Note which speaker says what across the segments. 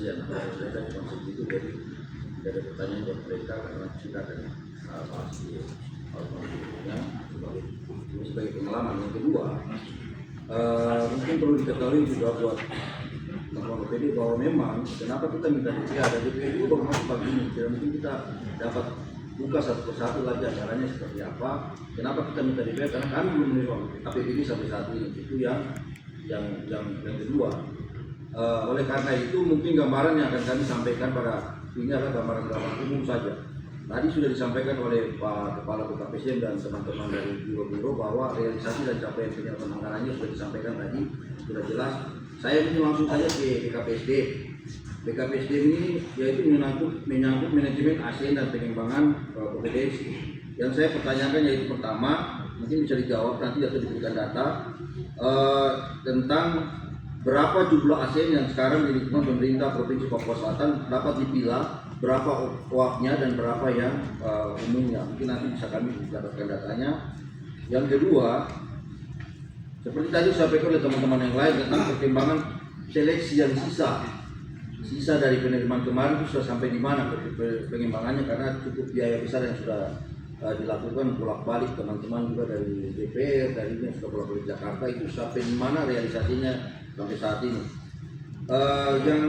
Speaker 1: yang mereka konsep itu, jadi tidak ada pertanyaan buat mereka karena kita akan bahas di konfliknya sebagai pengalaman. Yang kedua, mungkin perlu diketahui juga buat teman-teman OPD bahwa memang kenapa kita minta DPR dan DPR itu baru masuk pagi ini, tidak mungkin kita dapat buka satu persatu lagi acaranya seperti apa. Kenapa kita minta DPR? Karena kami belum menerima APBD sampai saat ini. Itu yang kedua. Oleh karena itu mungkin gambaran yang akan kami sampaikan pada ini adalah gambaran umum saja. Tadi sudah disampaikan oleh Pak Kepala BKPSDM dan teman-teman dari Biro-Biro bahwa realisasi dan capaian penyelesaian anggarannya sudah disampaikan tadi, sudah jelas. Saya ini langsung saja ke BKPSDM. BKPSDM ini yaitu menyangkut manajemen ASN dan pengembangan kompetensi. Yang saya pertanyakan yaitu pertama, mungkin bisa dijawab nanti atau diberikan data tentang berapa jumlah ASN yang sekarang di lingkungan pemerintah Provinsi Papua Selatan, dapat dipilah berapa OAP-nya dan berapa yang umumnya. Mungkin nanti bisa kami dapatkan datanya. Yang kedua, seperti tadi disampaikan oleh teman-teman yang lain tentang perkembangan seleksi yang sisa dari penerimaan kemarin itu sudah sampai di mana pengembangannya, karena cukup biaya besar yang sudah dilakukan bolak-balik teman-teman juga dari DPR, dari yang sudah bolak-balik Jakarta, itu sampai di mana realisasinya sampai saat ini. Yang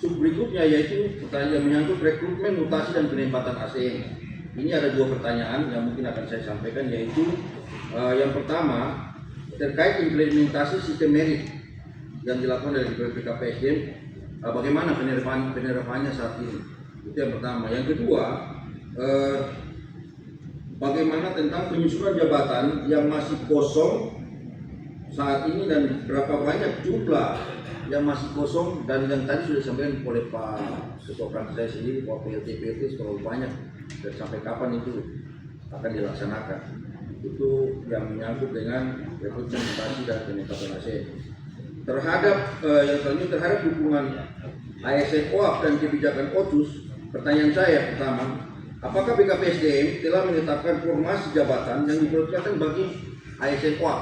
Speaker 1: berikutnya yaitu pertanyaan menyangkut rekrutmen, mutasi dan penempatan ASN. Ini ada dua pertanyaan yang mungkin akan saya sampaikan, yaitu yang pertama terkait implementasi sistem merit yang dilakukan dari BKPSDM, bagaimana penerapannya saat ini. Itu yang pertama. Yang kedua, bagaimana tentang penyusunan jabatan yang masih kosong saat ini dan berapa banyak jumlah yang masih kosong, dan yang tadi sudah disampaikan oleh Pak Ketua Fraksi saya sendiri bahwa PLT terlalu banyak dan sampai kapan itu akan dilaksanakan. Itu yang menyangkut dengan rekrutmen, mutasi dan penempatan ASN. Terhadap yang selanjutnya terhadap dukungan ASN OAP dan kebijakan OCUS, pertanyaan saya pertama, apakah BKPSDM telah menetapkan formasi jabatan yang diprioritaskan bagi ASN OAP?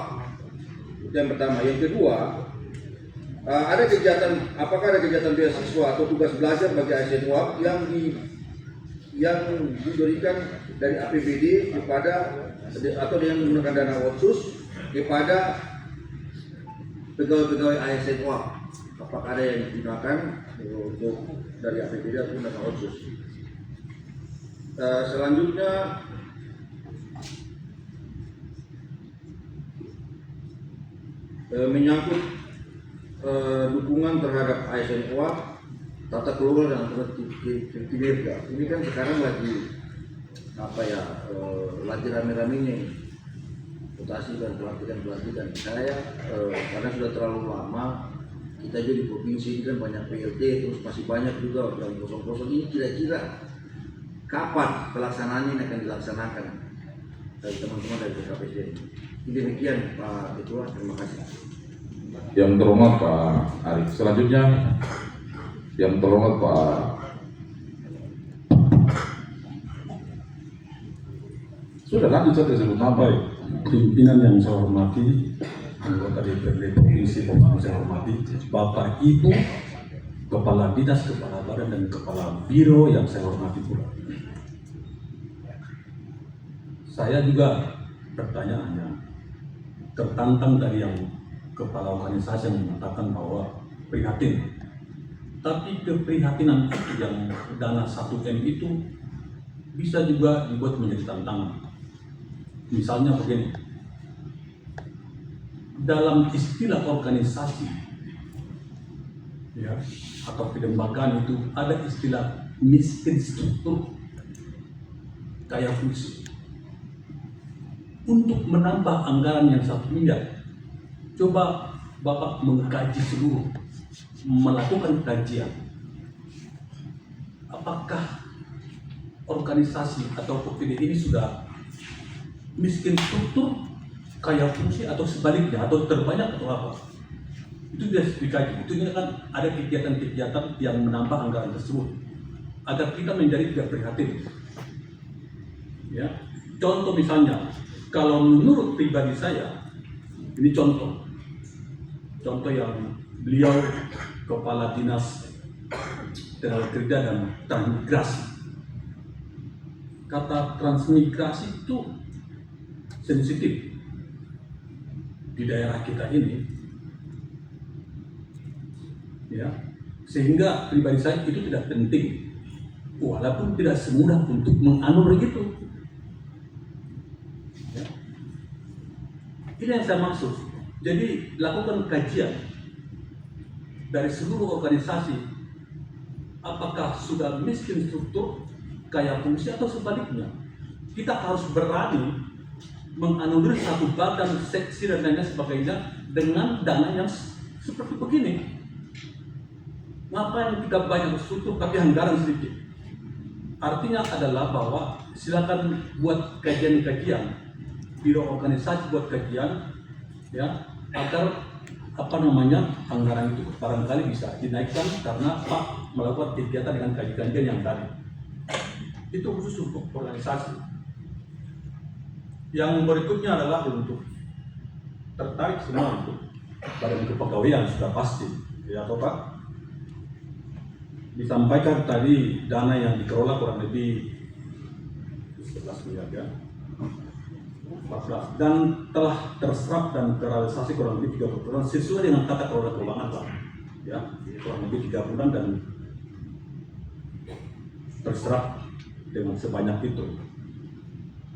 Speaker 1: Itu yang pertama. Yang kedua, apakah ada kegiatan beasiswa atau tugas belajar bagi ASN OAP yang diberikan dari APBD kepada atau dengan menggunakan dana OCUS kepada pegawai-pegawai ASN OAP? Apakah ada yang digunakan untuk dari APBD atau dana OCUS? Selanjutnya menyangkut dukungan terhadap ASN OAP, tata kelola dan kinerja. Ini kan sekarang lagi lagi rame-ramenya mutasi dan pelantikan. Saya karena sudah terlalu lama kita juga di provinsi ini kan banyak PLT, terus masih banyak juga yang kosong-kosong. Ini kira-kira kapan pelaksanaannya akan dilaksanakan dari teman-teman dari BKPSDM? Demikian Pak Ketua, terima kasih.
Speaker 2: Yang terhormat Pak Arif. Selanjutnya yang terhormat Pak sudah lanjut saja sebut nama.
Speaker 3: Pimpinan yang saya hormati, anggota DPRD Provinsi Papua saya hormati, Bapak Ibu Kepala Dinas, Kepala Badan dan Kepala Biro yang saya hormati pula. Saya juga pertanyaannya tertantang dari yang kepala organisasi yang mengatakan bahwa prihatin. Tapi keprihatinan itu yang dana 1M itu bisa juga dibuat menjadi tantangan. Misalnya begini, dalam istilah organisasi ya, atau kelembagaan itu ada istilah miskin struktur kaya fungsi. Untuk menambah anggaran yang 1 miliar, coba Bapak mengkaji seluruh, melakukan kajian. Apakah organisasi atau OPD ini sudah miskin struktur, kaya fungsi, atau sebaliknya, atau terbanyak, atau apa? Itu sudah dikaji. Itu kan ada kegiatan-kegiatan yang menambah anggaran tersebut agar kita menjadi tidak prihatin. Ya, contoh misalnya, kalau menurut pribadi saya, ini contoh yang beliau Kepala Dinas tenaga kerja dan transmigrasi. Kata transmigrasi itu sensitif di daerah kita ini, ya, sehingga pribadi saya itu tidak penting, walaupun tidak semudah untuk menganulir itu. Ya. Ini yang saya maksud. Jadi lakukan kajian dari seluruh organisasi, apakah sudah miskin struktur, kaya fungsi, atau sebaliknya. Kita harus berani menganulir satu badan, seksi dan lainnya sebagainya dengan dana yang seperti begini. Ngapain kita banyak struktur tapi anggaran sedikit? Artinya adalah bahwa silakan buat kajian-kajian, biro organisasi buat kajian, ya, agar anggaran itu barangkali bisa dinaikkan karena melakukan kegiatan dengan kajian-kajian yang tadi. Itu khusus untuk organisasi. Yang berikutnya adalah untuk tertarik semua untuk badan kepegawaian sudah pasti, ya Pak. Disampaikan tadi dana yang dikelola kurang lebih 11 miliar ya, 14, dan telah terserap dan terrealisasi kurang lebih 30 bulan sesuai dengan tata kelola keuangan Pak. Ya, kurang lebih 3 bulan dan terserap dengan sebanyak itu.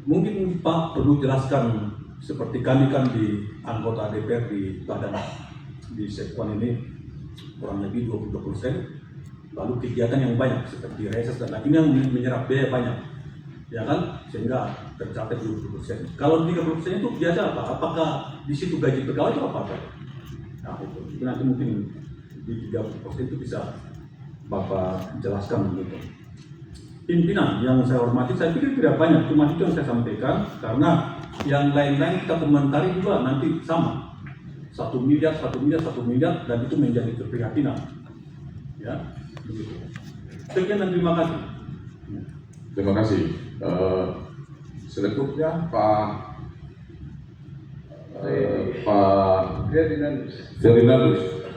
Speaker 3: Mungkin Pak perlu jelaskan, seperti kami kan di anggota DPR di badan di Sekwan ini kurang lebih 22%. Lalu kegiatan yang banyak seperti reses dan lainnya yang menyerap biaya banyak, ya kan, sehingga tercapai 20%. Kalau 30% itu biasa apa? Apakah di situ gaji pegawai atau apa? Nah itu nanti mungkin di 30% itu bisa Bapak jelaskan begitu. Pimpinan yang saya hormati, saya pikir tidak banyak, cuma itu yang saya sampaikan, karena yang lain-lain kita komentari juga nanti sama, 1 miliar, dan itu menjadi keprihatinan, ya. Begitu. Sekian dan terima kasih.
Speaker 2: Terima kasih. Selanjutnya Pak Ferdinandus.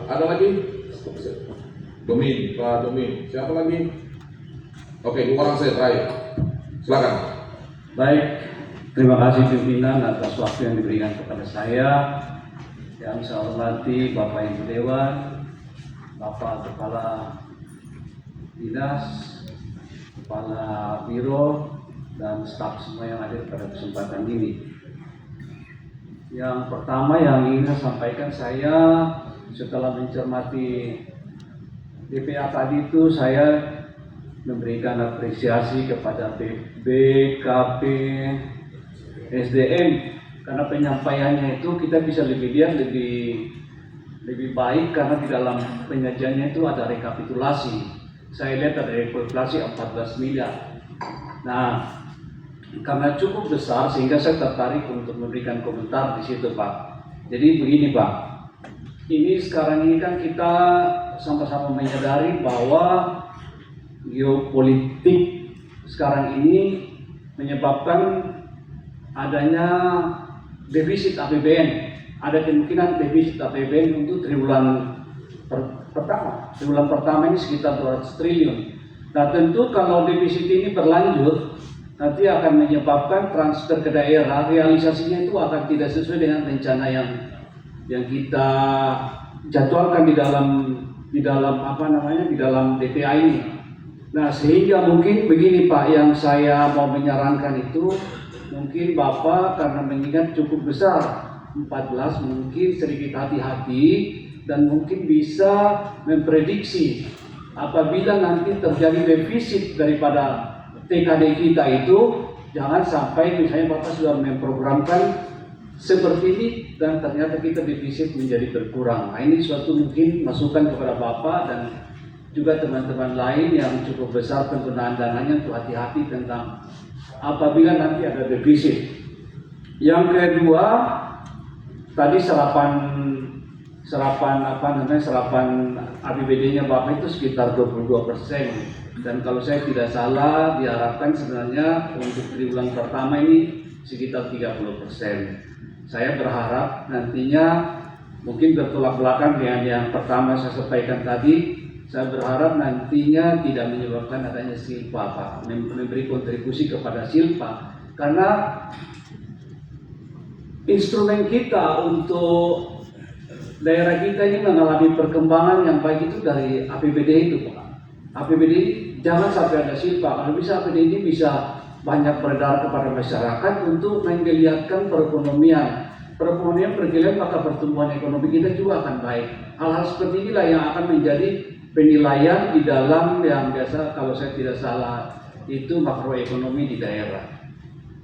Speaker 2: Ada lagi? Pak Domin. Siapa lagi? Oke, 2 orang saya terakhir. Silakan.
Speaker 4: Baik, terima kasih pimpinan atas waktu yang diberikan kepada saya. Yang saya hormati Bapak Ibu Dewan, Bapak Kepala Dinas, Kepala Biro, dan staf semua yang hadir pada kesempatan ini. Yang pertama yang ingin saya sampaikan, saya setelah mencermati DPA tadi itu, saya memberikan apresiasi kepada BKP SDM karena penyampaiannya itu kita bisa lebih lihat lebih baik, karena di dalam penyajiannya itu ada rekapitulasi. Saya lihat ada rekapitulasi 14 miliar. Nah, karena cukup besar sehingga saya tertarik untuk memberikan komentar di situ, Pak. Jadi begini, Pak. Ini sekarang ini kan kita sama-sama menyadari bahwa geopolitik sekarang ini menyebabkan adanya defisit APBN. Ada kemungkinan defisit APBN untuk triwulan pertama ini sekitar 200 triliun. Nah tentu kalau defisit ini berlanjut, nanti akan menyebabkan transfer ke daerah, realisasinya itu akan tidak sesuai dengan rencana yang kita jadwalkan di dalam DPA ini. Nah sehingga mungkin begini Pak, yang saya mau menyarankan itu mungkin Bapak karena mengingat cukup besar 14, mungkin sedikit hati-hati dan mungkin bisa memprediksi apabila nanti terjadi defisit daripada TKD kita itu, jangan sampai misalnya Bapak sudah memprogramkan seperti ini dan ternyata kita defisit menjadi berkurang. Nah ini suatu mungkin masukan kepada Bapak dan juga teman-teman lain yang cukup besar penggunaan dananya, untuk hati-hati tentang apabila nanti ada defisit. Yang kedua, tadi serapan APBD-nya Bapak itu sekitar 22%, dan kalau saya tidak salah diharapkan sebenarnya untuk triwulan pertama ini sekitar 30%. Saya berharap nantinya mungkin bertolak belakang dengan yang pertama saya sampaikan tadi, saya berharap nantinya tidak menyebabkan adanya silpa, Pak, memberi kontribusi kepada silpa, karena instrumen kita untuk daerah kita ini mengalami perkembangan yang baik itu dari APBD itu, Pak. APBD jangan sampai ada silpa, kalau bisa APBD ini bisa banyak beredar kepada masyarakat untuk menggeliatkan perekonomian. Perekonomian bergeliat maka pertumbuhan ekonomi kita juga akan baik. Hal-hal seperti inilah yang akan menjadi penilaian di dalam yang biasa kalau saya tidak salah itu makroekonomi di daerah.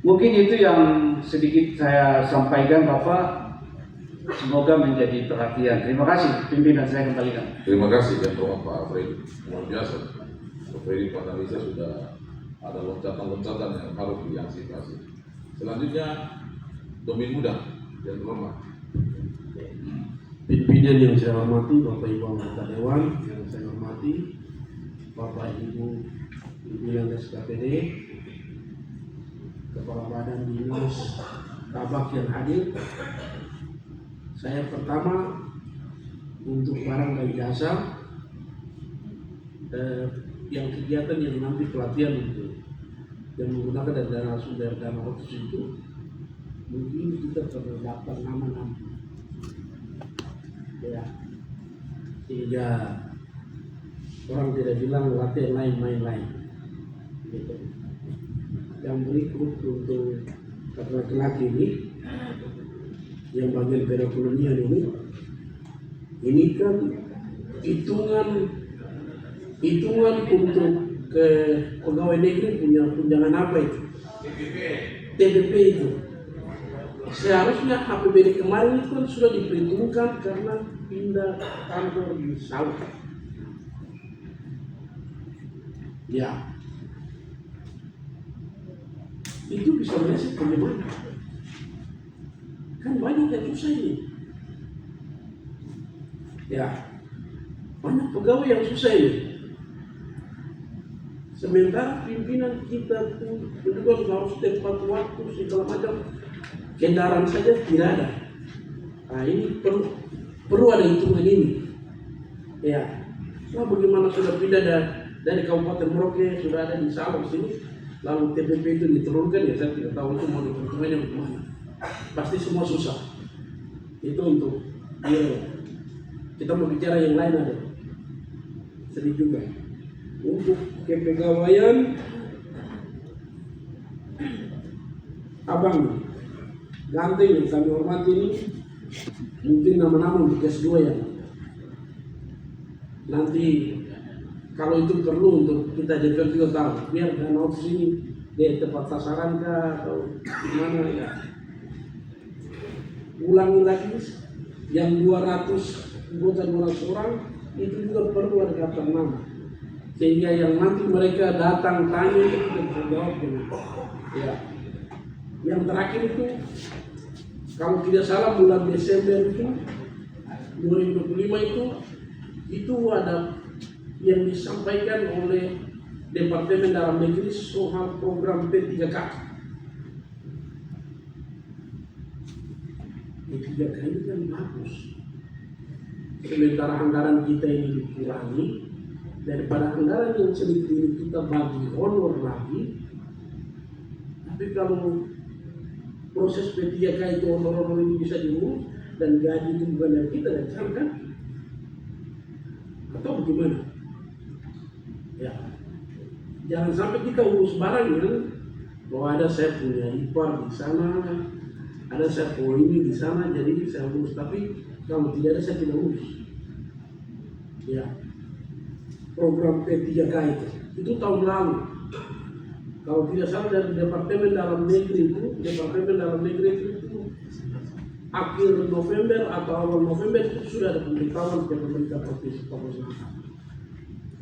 Speaker 4: Mungkin itu yang sedikit saya sampaikan, Bapak. Semoga menjadi perhatian. Terima kasih pimpinan, saya kembalikan.
Speaker 2: Terima kasih dan terima Pak Freddy. Luar biasa. Pak Freddy Panalisa sudah ada loncatan-loncatan yang harus diantisipasi. Selanjutnya Domin Muda yang terhormat.
Speaker 5: Pimpinan yang saya hormati, Bapak Ibu anggota Dewan yang saya hormati, Bapak Ibu pimpinan SKPD, Kepala Badan Dinas Tabak yang hadir. Saya pertama untuk barang dan jasa yang kegiatan yang nanti pelatihan untuk yang menggunakan dana sumber dana otsus itu mungkin kita perlu daftar nama nanti ya, sehingga orang tidak bilang latihan main-main gitu. Yang berikut untuk laki-laki ini yang bagian perekonomian ini kan hitungan untuk ke pegawai negeri punya tunjangan apa itu? TPP itu. Seharusnya APBD kemarin itu kan sudah diperhitungkan karena pindah kantor di Sawah. Ya, itu bisa meleset bagaimana? Kan banyak yang susah ini. Ya, banyak pegawai yang susah ini. Sementara pimpinan kita pun harus tepat waktu segala macam, kendaraan saja tidak ada. Nah ini perlu ada hitungan ini. Ya, nah bagaimana sudah pindah dari Kabupaten Merauke sudah ada di Sabang sini, lalu TPP itu diturunkan ya saya tidak tahu itu mau diperhitungannya bagaimana. Pasti semua susah. Itu untuk kita mau bicara yang lain ada. Sedih juga. Untuk kepegawaian abang ganteng yang kami hormati ini mungkin nama-nama untuk S2 ya. Nanti kalau itu perlu untuk kita jadikan juga tahu biar dana otsus ini dia tepat sasaran kah atau gimana ya. Ulangi lagi yang 200 anggota 200 orang itu juga perlu ada daftar nama sehingga yang nanti mereka datang tanya itu kita bisa jawab dengan ya. Yang terakhir itu kalau tidak salah bulan Desember itu 2025 itu ada yang disampaikan oleh Departemen Dalam Negeri soal program P3K. P3K ini kan bagus. Sementara anggaran kita ini dikurangi, daripada anggaran yang sedikit ini kita bagi honor lagi. Tapi kalau proses P3K itu honor-honor ini bisa diurus dan gaji itu bukan dari kita dan kan? Atau bagaimana? Ya, jangan sampai kita urus barang yang bahwa ada saya punya ipar di sana, ada saya punya ini di sana, jadi saya urus. Tapi kalau tidak ada saya tidak urus. Ya, program P3K itu tahun lalu. Kalau tidak salah dari Departemen Dalam Negeri itu akhir November atau awal November itu sudah ada pemberitahuan ke pemerintah provinsi Papua.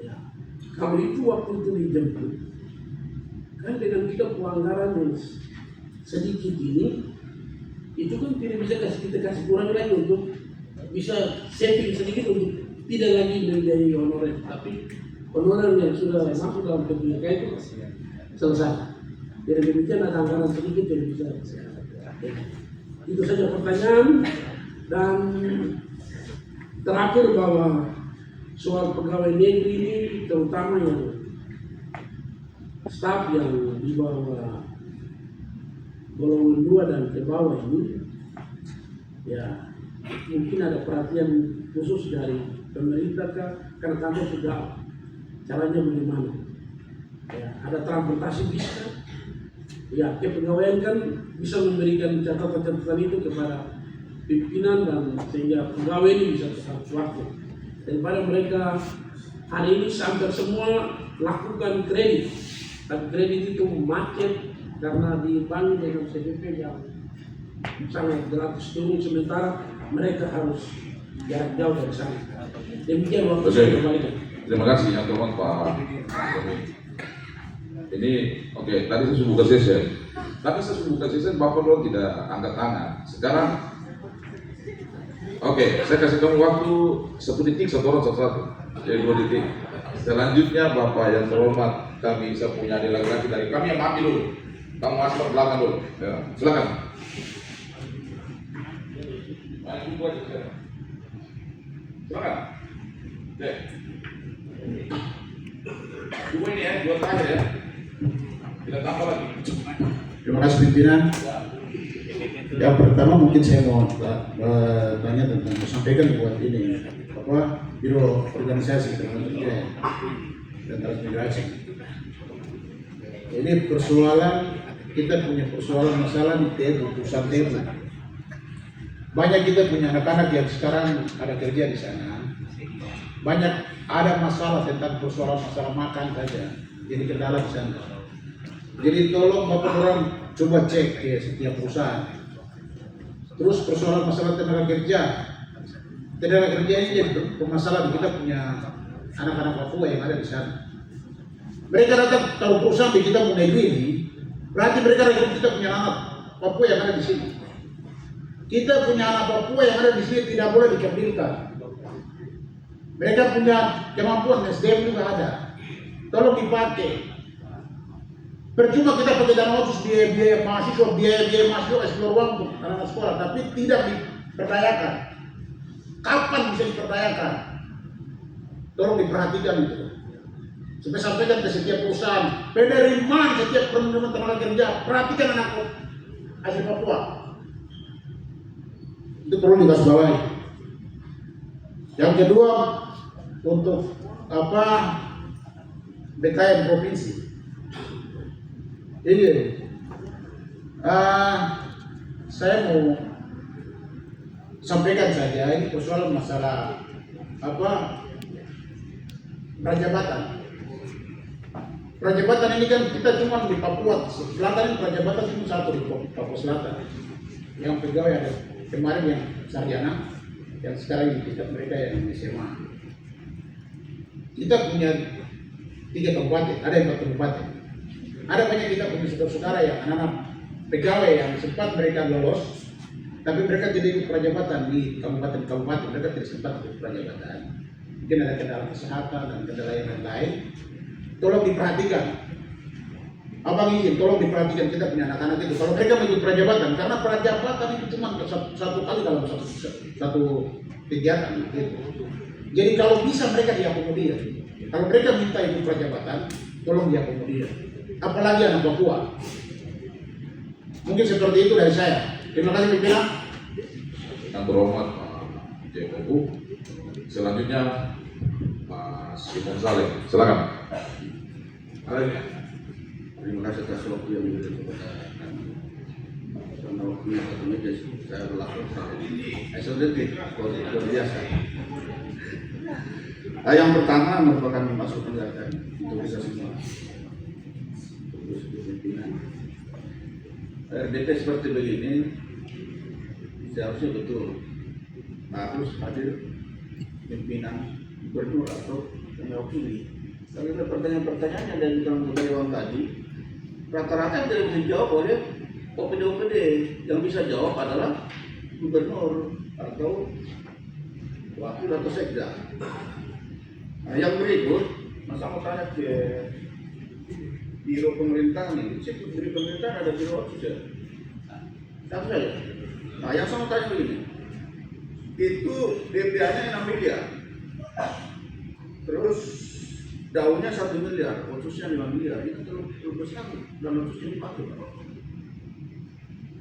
Speaker 5: Ya. Kalau itu waktu itu dijemput, kan dengan kita pelanggaran yang sedikit ini, itu kan tidak bisa kita kasih kurang lagi untuk bisa saving sedikit untuk tidak lagi menjadi honorer, tapi honorer yang sudah masuk dalam P3K itu selesai. Jadi demikian ada anggaran sedikit yang bisa. Ya. Itu saja pertanyaan dan terakhir bahwa soal pegawai negeri ini, terutama yang staf yang di bawah golongan 2 dan ke bawah ini, ya mungkin ada perhatian khusus dari pemerintah karena kami sudah caranya bagaimana. Ya, ada transportasi bisa, ya kepegawaian kan bisa memberikan catatan-catatan itu kepada pimpinan dan sehingga pegawai ini bisa tepat waktu. Daripada mereka hari ini hampir semua lakukan kredit, dan kredit itu macet karena dibangun dengan CPP yang sangat gratis turun, sementara mereka harus jarak jauh dari sana. Demikian waktu saya kembalikan.
Speaker 2: Terima kasih yang terhormat Pak Tommy. Ini oke, tadi saya sudah buka session. Tapi saya sudah buka session, Bapak Lord tidak angkat tangan. Sekarang, oke, saya kasih kamu waktu 1 detik, satu orang satu-satu. Jadi 2 detik. Selanjutnya Bapak yang terhormat, kami bisa punya adik laki-laki dari kami yang mati dulu. Kamu masuk ke belakang dulu. Ya, silakan. Maju aja sekarang. Silakan. Oke. 2 ini ya, 2 terakhir ya. Kita tambah lagi.
Speaker 6: Terima kasih pimpinan. Yang pertama mungkin saya mau tanya tentang sampaikan buat ini apa Biro Organisasi Ketenaga Kerja dan Transmigrasi. Ini persoalan kita punya persoalan masalah di TEBU, perusahaan TEBU. Banyak kita punya anak-anak yang sekarang ada kerja di sana. Banyak ada masalah tentang persoalan masalah makan saja. Jadi kendala di sana. Jadi tolong Bapak orang coba cek ke setiap perusahaan. Terus persoalan masalah tenaga kerja. Tenaga kerja ini jadi permasalahan. Kita punya anak-anak Papua yang ada di sana. Mereka datang tahu perusahaan di kita punya ini, berarti mereka rekrut kita punya anak Papua yang ada di sini. Kita punya anak Papua yang ada di sini tidak boleh dikerdilkan. Mereka punya kemampuan, SDM juga ada. Tolong dipakai. Percuma kita pakai dana otsus biaya mahasiswa eksplor uang untuk anak sekolah, tapi tidak diperdayakan. Kapan bisa diperdayakan? Tolong diperhatikan itu. Sampai sampaikan ke setiap perusahaan, penerimaan setiap penerimaan tenaga kerja, perhatikan anak asli Papua. Itu perlu digarisbawahi. Yang kedua, untuk apa BKN provinsi. Jadi, saya mau sampaikan saja ini persoalan masalah apa prajabatan. Prajabatan ini kan kita cuma di Papua Selatan, prajabatan cuma satu di Papua Selatan. Yang pegawai ada kemarin yang sarjana, yang sekarang di tingkat mereka yang SMA. Kita punya 3 kabupaten, ada 4 kabupaten. Ada banyak kita punya saudara-saudara yang anak-anak pegawai yang sempat mereka lolos, tapi mereka tidak ikut prajabatan di kabupaten-kabupaten, mereka tidak sempat ikut prajabatan. Mungkin ada kendala kesehatan dan kendala yang lain. Tolong diperhatikan. Abang izin, tolong diperhatikan kita punya anak-anak itu. Kalau mereka mengikut prajabatan, karena prajabatan itu cuma satu kali dalam satu kegiatan. Gitu. Jadi kalau bisa mereka diakomodir. Kalau mereka minta ikut prajabatan, tolong diakomodir. Apalagi anak Papua. Mungkin seperti itu dari saya. Terima kasih pimpinan.
Speaker 2: Yang terhormat Pak JPU. Selanjutnya Pak Simon Saleh. Silakan.
Speaker 1: Terima kasih atas waktu yang diberikan kepada kami. Karena waktunya 1 menit, saya berlaku saya detik, luar biasa. Yang pertama merupakan masukan dari kami untuk kita semua. RDP seperti begini seharusnya betul harus hadir pimpinan gubernur atau mewakili. Tapi pertanyaan-pertanyaan yang dari kawan tadi rata-rata tidak bisa dijawab oleh OPD. Yang bisa jawab adalah gubernur atau wakil atau sekda. Nah, yang berikut masa mau tanya ke biro pemerintahan ini, biro pemerintahan ada biro otsus ya. Satu saja. Nah, yang saya mau tanya begini, itu DPA-nya 6 miliar. Terus daunnya 1 miliar, khususnya 5 miliar, itu terlalu besar dan khususnya dipakai.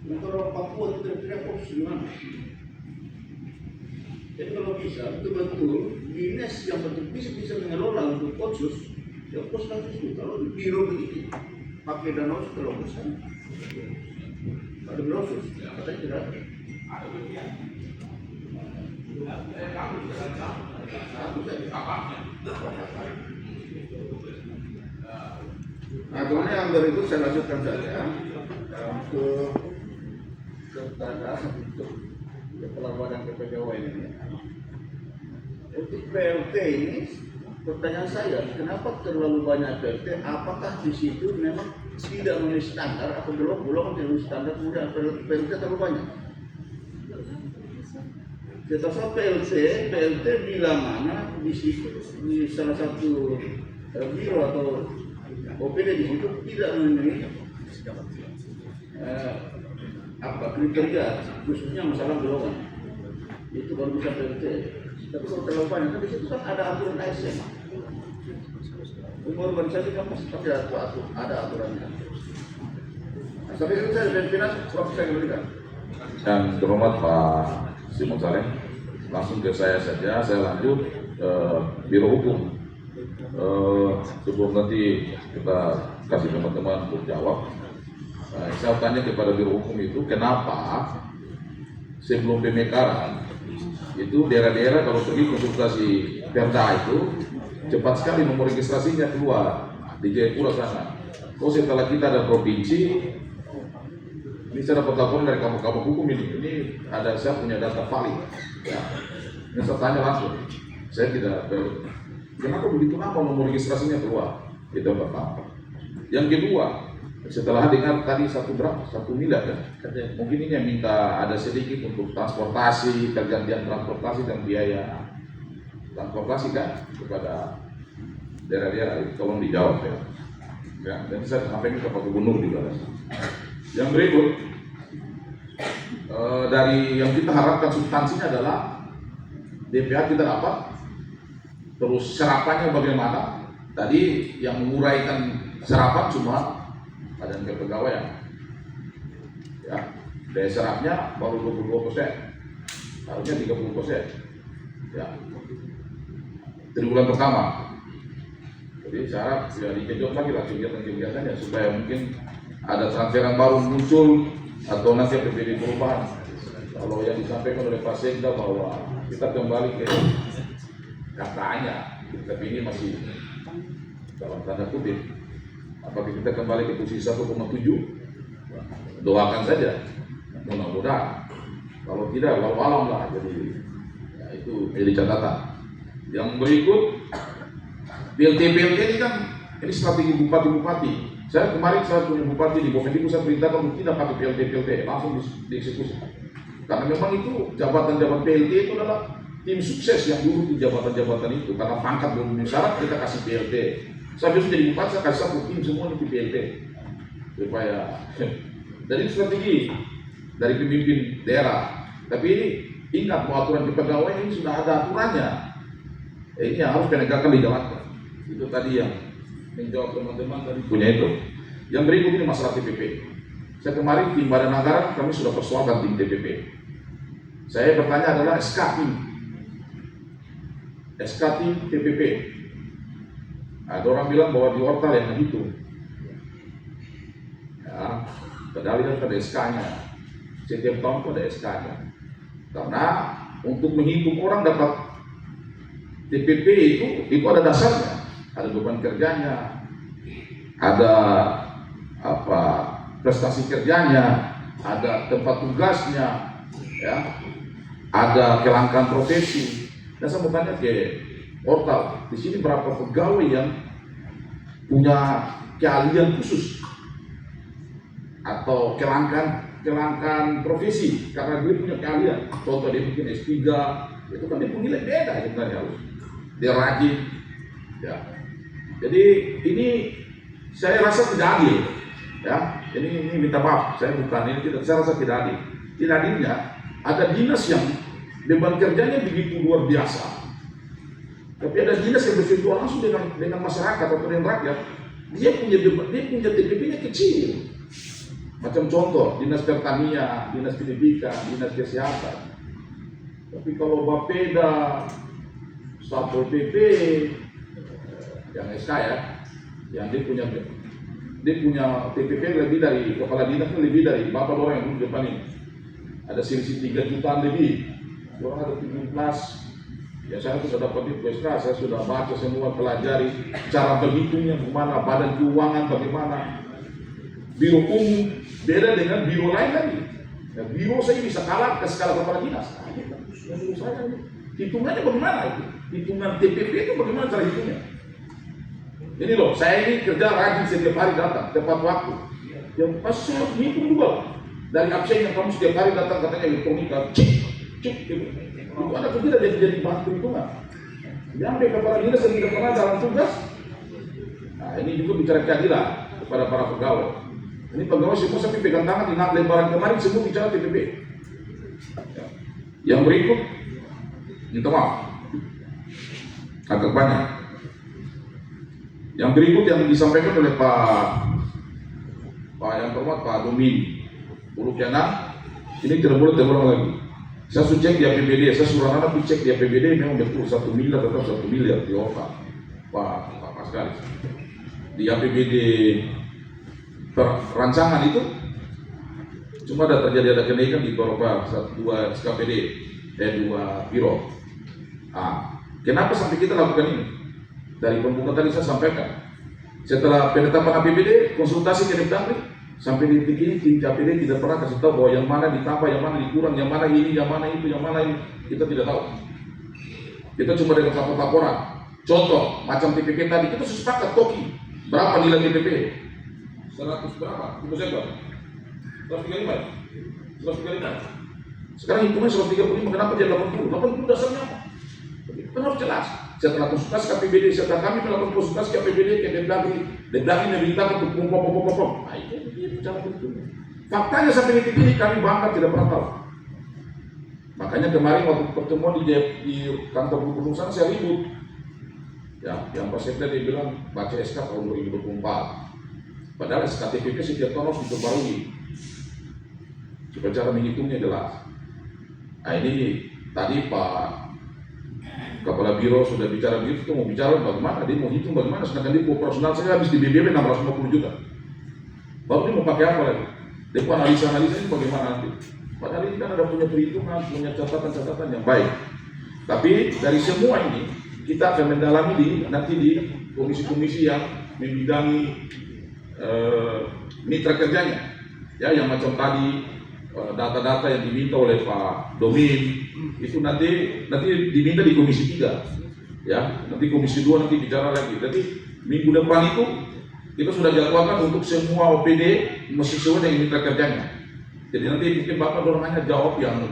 Speaker 1: Nah, kalau Papua itu kira-kira fokus gimana? Jadi kalau bisa betul-betul dinas yang betul bisa mengelola untuk khusus, ya khusus itu. Kalau di biro begitu pakai danau terlalu besar. Ada khusus, katanya tidak ada. Nah, kemudian yang berikut saya lanjutkan saja untuk kepada kepala badan kepegawaian ini. Untuk PLT ini, pertanyaan saya, kenapa terlalu banyak PLT? Apakah di situ memang tidak memenuhi standar atau belum memenuhi standar, kemudian PLT terlalu banyak? Kita tahu PLT bila mana di situ di salah satu biro atau OPD di situ tidak memenuhi kriteria khususnya masalah golongan, itu baru bisa PLT. Tapi kalau terlalu banyak, kan di situ kan ada aturan ASN. Untuk organisasi kan pasti ada aturannya. Nah, sampai itu saya pimpinan waktu saya berikan.
Speaker 2: Yang terhormat Pak Simon Saleh, langsung ke saya saja, saya lanjut Biro Hukum. Sebelum nanti kita kasih teman-teman untuk jawab, saya tanya kepada Biro Hukum itu, kenapa sebelum pemekaran itu daerah-daerah kalau pergi konsultasi Perda itu cepat sekali nomor registrasinya keluar di Jayapura sana. Kok setelah kita ada provinsi, ini saya dapat laporan dari kamu hukum ini ada, saya punya data valid. Ya. Ini saya tanya langsung, saya tidak tahu kenapa begitu lama nomor registrasinya keluar. Kita bertanya. Yang kedua, setelah dengar tadi 1 miliar ya, mungkin ini yang minta ada sedikit untuk transportasi, pergantian transportasi dan biaya transportasi kan kepada daerah-daerah itu, tolong dijawab ya. Ya, dan saya sampaikan ke Pak Gubernur juga. Yang berikut dari yang kita harapkan substansinya adalah DPA kita dapat, terus serapannya bagaimana? Tadi yang menguraikan serapan cuma Badan Kepegawaian, ya, daya serapnya baru 22%, harusnya 30%, ya, triwulan pertama. Jadi saya harap sudah dikejut lagi lah kegiatan-kegiatannya supaya mungkin ada transferan baru muncul atau nanti PPD perubahan. Kalau yang disampaikan oleh Pak Sekda bahwa kita kembali ke katanya, tapi ini masih dalam tanda kutip. Apakah kita kembali ke posisi 1,7? Doakan saja, mudah-mudahan. Kalau tidak, walau lah. Jadi ya, itu jadi catatan. Yang berikut, PLT ini kan ini strategi bupati-bupati. Saya kemarin punya bupati di Bovendigul, saya perintahkan untuk tidak pakai PLT, langsung dieksekusi. Karena memang itu jabatan-jabatan PLT itu adalah tim sukses yang dulu di jabatan-jabatan itu. Karena pangkat belum memenuhi syarat, kita kasih PLT. Saya bisa jadi bupati, saya kasih satu tim semua di PLT supaya dari strategi dari pemimpin daerah. Tapi ini ingat bahwa aturan kepegawaian ini sudah ada aturannya. Ini yang harus penegakan dijalankan. Itu tadi yang menjawab teman-teman tadi punya itu. Yang berikut ini masalah TPP. Saya kemarin tim Badan Anggaran kami sudah persoalkan tim TPP. Saya bertanya adalah SK tim TPP. Ada orang bilang bahwa di Ortal yang menghitung. Ya, padahal itu ada SK-nya. Setiap tahun itu ada SK-nya. Karena untuk menghitung orang dapat TPP itu ada dasarnya. Ada beban kerjanya, ada prestasi kerjanya, ada tempat tugasnya, ya, ada kelangkaan profesi. Dan saya mau tanya ke Ortal, di sini berapa pegawai yang punya keahlian khusus atau kelangkaan profesi karena dia punya keahlian. Contoh dia mungkin S3, itu kan dia punya nilai beda sebenarnya harus. Dia rajin, ya. Jadi ini saya rasa tidak adil, ya. Ini minta maaf, saya bukan ini tidak, saya rasa tidak adil. Tidak adilnya ada dinas yang beban kerjanya begitu luar biasa. Tapi ada dinas yang bersentuhan langsung dengan masyarakat atau dengan rakyat. Dia punya TPP-nya kecil. Macam contoh, dinas pertanian, dinas pendidikan, dinas kesehatan. Tapi kalau Bapeda, Satpol PP, yang SK ya, yang dia punya TPP lebih dari kepala dinasnya lebih dari berapa orang yang duduk depan ini. Ada selisih 3 jutaan lebih. Orang ada 17. Ya saya sudah dapat di PSK, saya sudah baca semua, pelajari cara berhitungnya bagaimana, badan keuangan bagaimana. Biro umum beda dengan biro lain lagi. Ya, biro saya bisa kalah ke skala kepala dinas. Nah, ini kan yang saya hitungannya bagaimana itu? Hitungan TPP itu bagaimana cara hitungnya? Ini loh, saya ini kerja rajin setiap hari datang, tepat waktu. Yang pas saya hitung juga. Dari absen yang kamu setiap hari datang katanya elektronika, cik, gitu. Itu ada tidak jadi bahan perhitungan. Yang kepala dinas yang tidak pernah dalam tugas. Nah ini juga bicara keadilan kepada para pegawai. Ini pegawai semua sampai pegang tangan di lembaran kemarin semua bicara TPP. Ya. Yang berikut, minta maaf, agak banyak. Yang berikut yang disampaikan oleh Pak yang terhormat Pak Domin Ulukiana, ini tidak boleh terulang lagi. Saya sudah cek di APBD, saya suruh anak cek di APBD memang betul 1 miliar tetap 1 miliar di OPA Pak Pascal. Di APBD rancangan itu cuma ada kenaikan di beberapa 2 SKPD 2 biro. Kenapa sampai kita lakukan ini? Dari pembuka tadi saya sampaikan, setelah penetapan APBD konsultasi ke Depdagri sampai di titik ini tim KPD tidak pernah kasih tahu bahwa yang mana ditambah, yang mana dikurang, yang mana ini, yang mana itu, yang mana ini, kita tidak tahu. Kita cuma dengan laporan. Contoh, macam TPP tadi, kita sepakat Toki, berapa nilai TPP? 100 berapa? Itu saya berapa? 135 ya? 135. Sekarang hitungan 135, kenapa dia 80? 80 dasarnya apa? Kan harus jelas. Setelah konsultasi KPBD, setelah kami melakukan konsultasi KPBD ke Depdagri meminta untuk pom. Nah itu cara berhitung. Faktanya sampai detik ini kami bangga tidak pernah tahu. Makanya kemarin waktu pertemuan di kantor gubernur sana saya ribut. Ya, yang Pak Sekda dia bilang baca SK tahun 2024. Padahal SKTPP setiap tahun harus diperbarui. Supaya cara menghitungnya jelas. Nah ini tadi Pak Kepala Biro sudah bicara begitu, itu mau bicara bagaimana, dia mau hitung bagaimana, sedangkan dia operasional saya habis di BBM 650 juta. Baru dia mau pakai apa lagi? Dia analisa ini bagaimana nanti. Padahal ini kan ada punya perhitungan, punya catatan-catatan yang baik. Tapi dari semua ini, kita akan mendalami nanti di komisi-komisi yang membidangi mitra kerjanya. Ya, yang macam tadi, data-data yang diminta oleh Pak Domin, itu nanti diminta di komisi 3 ya, nanti komisi 2 nanti bicara lagi. Jadi minggu depan itu kita sudah jadwalkan untuk semua OPD mesti sesuai dengan mitra kerjanya. Jadi nanti mungkin Bapak dorongannya jawab yang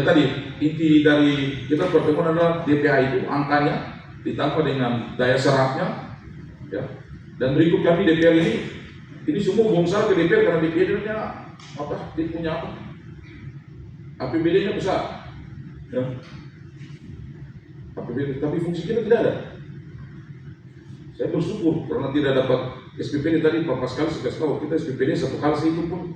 Speaker 2: tadi inti dari kita pertemuan adalah DPA itu angkanya ditambah dengan daya serapnya ya. Dan berikut kami DPR ini semua bongkar ke DPR karena DPR-nya dia punya apa? APBD-nya besar, ya. APBD, tapi fungsi kita tidak ada. Saya bersyukur karena tidak dapat SPPD tadi Pak Pascal sudah tahu kita SPPD satu kali itu pun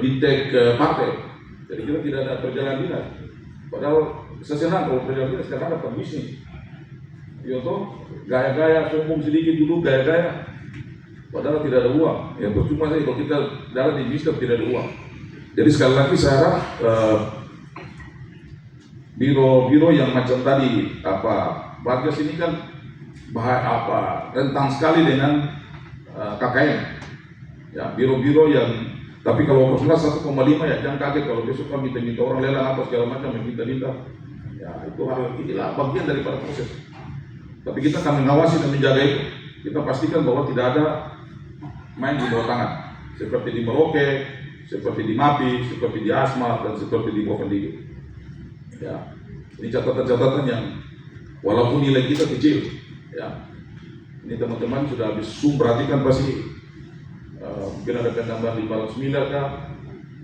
Speaker 2: bintek partai, jadi kita tidak ada perjalanan dinas. Padahal saya senang kalau perjalanan dinas sekarang dapat bisnis. Yoto gaya-gaya sombong sedikit dulu gaya-gaya. Padahal tidak ada uang, ya percuma saja kalau kita dalam di bisnis tidak ada uang. Jadi sekali lagi saya harap biro-biro yang macam tadi Bagas ini kan rentang sekali dengan KKN. Ya, biro-biro yang tapi kalau operasional 1,5 ya jangan kaget kalau besok kan minta orang lelang apa segala macam minta. Ya itu hal inilah bagian daripada proses. Tapi kita akan mengawasi dan menjaga itu. Kita pastikan bahwa tidak ada main di bawah tangan seperti di Merauke, seperti di MAPI, seperti di Asmat, dan seperti di Bovendigil. Ya, ini catatan-catatan yang walaupun nilai kita kecil, ya, ini teman-teman sudah habis perhatikan pasti mungkin ada penambahan 500 miliar kah,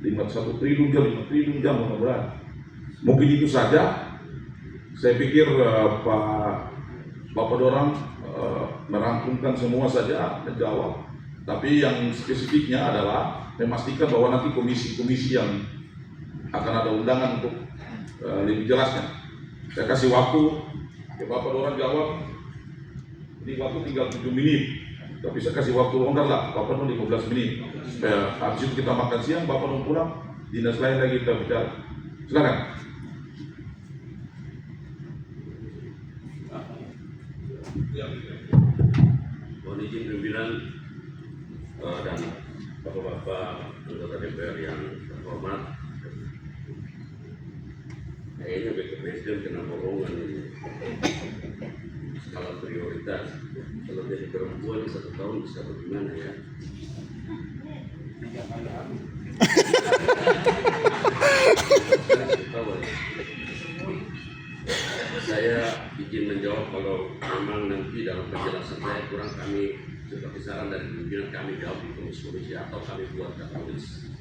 Speaker 2: 51 triliun kah, 5 triliun kah mudah-mudahan. Mungkin itu saja Saya pikir Bapak Dorang merangkumkan semua saja menjawab. Tapi yang spesifiknya adalah memastikan bahwa nanti komisi-komisi yang akan ada undangan untuk lebih jelasnya. Saya kasih waktu ke Bapak Dorang jawab. Ini waktu tinggal 7 menit. Tapi saya kasih waktu longgar lah, Bapak Dorang 15 menit. Supaya habis itu kita makan siang, Bapak Dorang pulang, dinas lain lagi kita bicara. Silakan.
Speaker 7: Mohon izin pimpinan dan bapak-bapak anggota DPR yang terhormat. Kayaknya Bapak Presiden kena bohongan ini. Skala prioritas. Kalau jadi perempuan 1 tahun bisa bagaimana ya? Saya izin menjawab kalau memang nanti dalam penjelasan saya kurang, kami seperti saran dari pimpinan kami jawab di komisi-komisi atau kami buat tertulis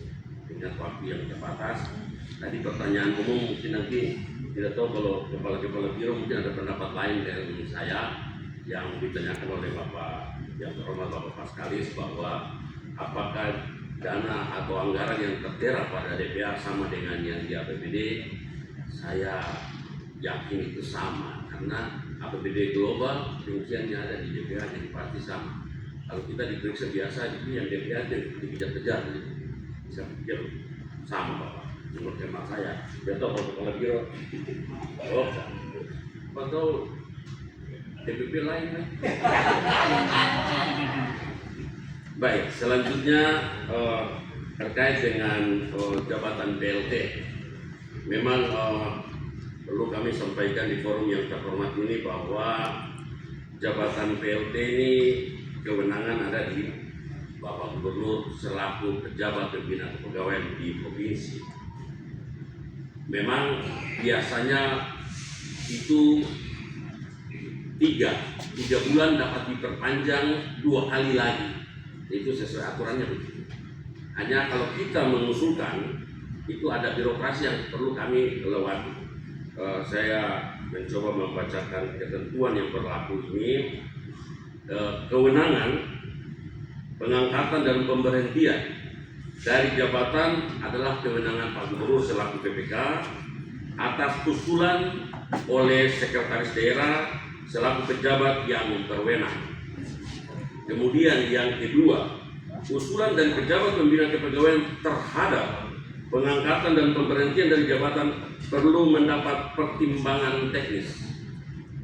Speaker 7: dengan waktu yang terbatas. Tadi pertanyaan umum mungkin nanti tidak tahu kalau kepala-kepala biro mungkin ada pendapat lain dari saya yang ditanyakan oleh Bapak yang terhormat Bapak Paskalis bahwa apakah dana atau anggaran yang tertera pada DPR sama dengan yang di APBD. Saya yakin itu sama karena APBD global rinciannya ada di DPR, jadi pasti sama. Kalau kita diperiksa biasa itu yang DPR dikejar-kejar, bisa pikir sama Bapak. Menurut hemat saya, dia tahu kalau biro, atau DPP lain kan? Baik, selanjutnya terkait dengan jabatan BLT, memang perlu kami sampaikan di forum yang terhormat ini bahwa jabatan PLT ini kewenangan ada di Bapak Gubernur selaku pejabat pembina kepegawaian di provinsi. Memang biasanya itu 3 bulan dapat diperpanjang 2 kali lagi. Itu sesuai aturannya begitu. Hanya kalau kita mengusulkan itu ada birokrasi yang perlu kami lewati. Saya mencoba membacakan ketentuan yang berlaku ini. Kewenangan pengangkatan dan pemberhentian dari jabatan adalah kewenangan Pak Gubernur selaku PPK atas usulan oleh Sekretaris Daerah selaku pejabat yang berwenang. Kemudian yang kedua, usulan dari pejabat pembina kepegawaian terhadap pengangkatan dan pemberhentian dari jabatan perlu mendapat pertimbangan teknis.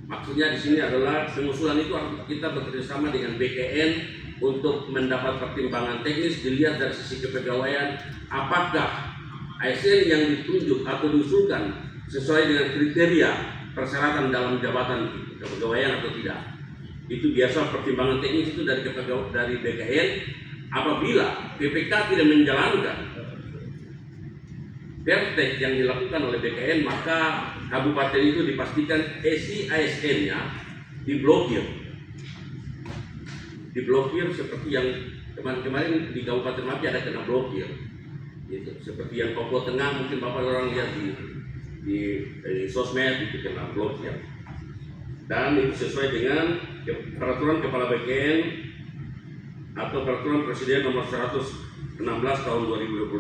Speaker 7: Maksudnya di sini adalah pengusulan itu harus kita bekerjasama dengan BKN untuk mendapat pertimbangan teknis, dilihat dari sisi kepegawaian apakah ASN yang ditunjuk atau diusulkan sesuai dengan kriteria persyaratan dalam jabatan kepegawaian atau tidak. Itu biasa pertimbangan teknis itu dari BKN. Apabila PPK tidak menjalankan pertek yang dilakukan oleh BKN, maka kabupaten itu dipastikan SI ASN-nya diblokir. Diblokir seperti yang kemarin di Kabupaten Mapi ada kena blokir. Gitu. Seperti yang Papua Tengah mungkin Bapak orang lihat di sosmed itu kena blokir. Dan itu sesuai dengan peraturan Kepala BKN atau peraturan Presiden nomor 116 tahun 2022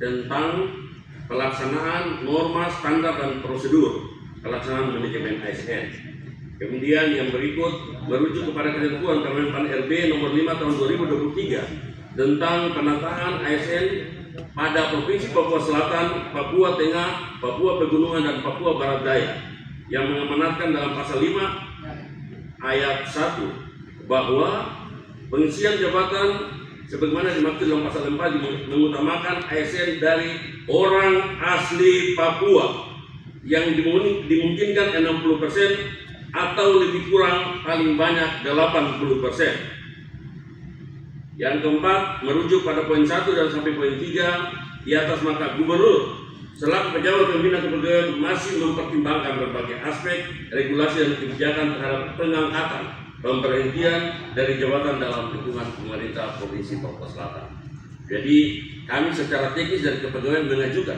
Speaker 7: tentang pelaksanaan norma, standar, dan prosedur pelaksanaan manajemen ASN. Kemudian yang berikut merujuk kepada ketentuan Kemenpan RB nomor 5 tahun 2023 tentang penataan ASN pada Provinsi Papua Selatan, Papua Tengah, Papua Pegunungan, dan Papua Barat Daya yang mengamanatkan dalam pasal 5 ayat 1 bahwa pengisian jabatan sebagaimana dimaksud dalam pasal 4 mengutamakan ASN dari orang asli Papua yang dimungkinkan 60% atau lebih kurang paling banyak 80%. Yang keempat, merujuk pada poin 1 dan sampai poin 3 di atas, maka Gubernur selaku pejabat pembina kepegawaian masih mempertimbangkan berbagai aspek regulasi dan kebijakan terhadap pengangkatan pemberhentian dari jabatan dalam lingkungan pemerintah Provinsi Papua Selatan. Jadi kami secara teknis dari kepegawaian mengajukan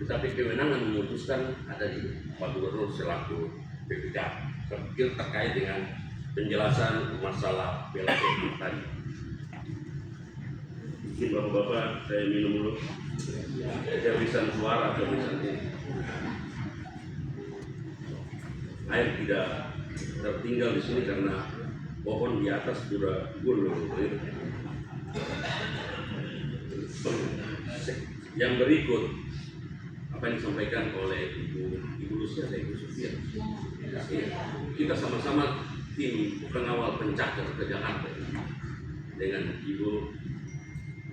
Speaker 7: tetapi kewenangan memutuskan ada di Pak Gubernur selaku PPK. Saya pikir terkait dengan penjelasan masalah PLTU tadi. Mungkin bapak-bapak saya minum dulu. Kehabisan suara, kehabisan ini. Air tidak tertinggal di sini karena pohon di atas sudah gulung. Yang berikut apa yang disampaikan oleh Ibu Lucia dan Ibu Sofia. Kita sama-sama tim pengawal pencakar ke Jakarta dengan Ibu.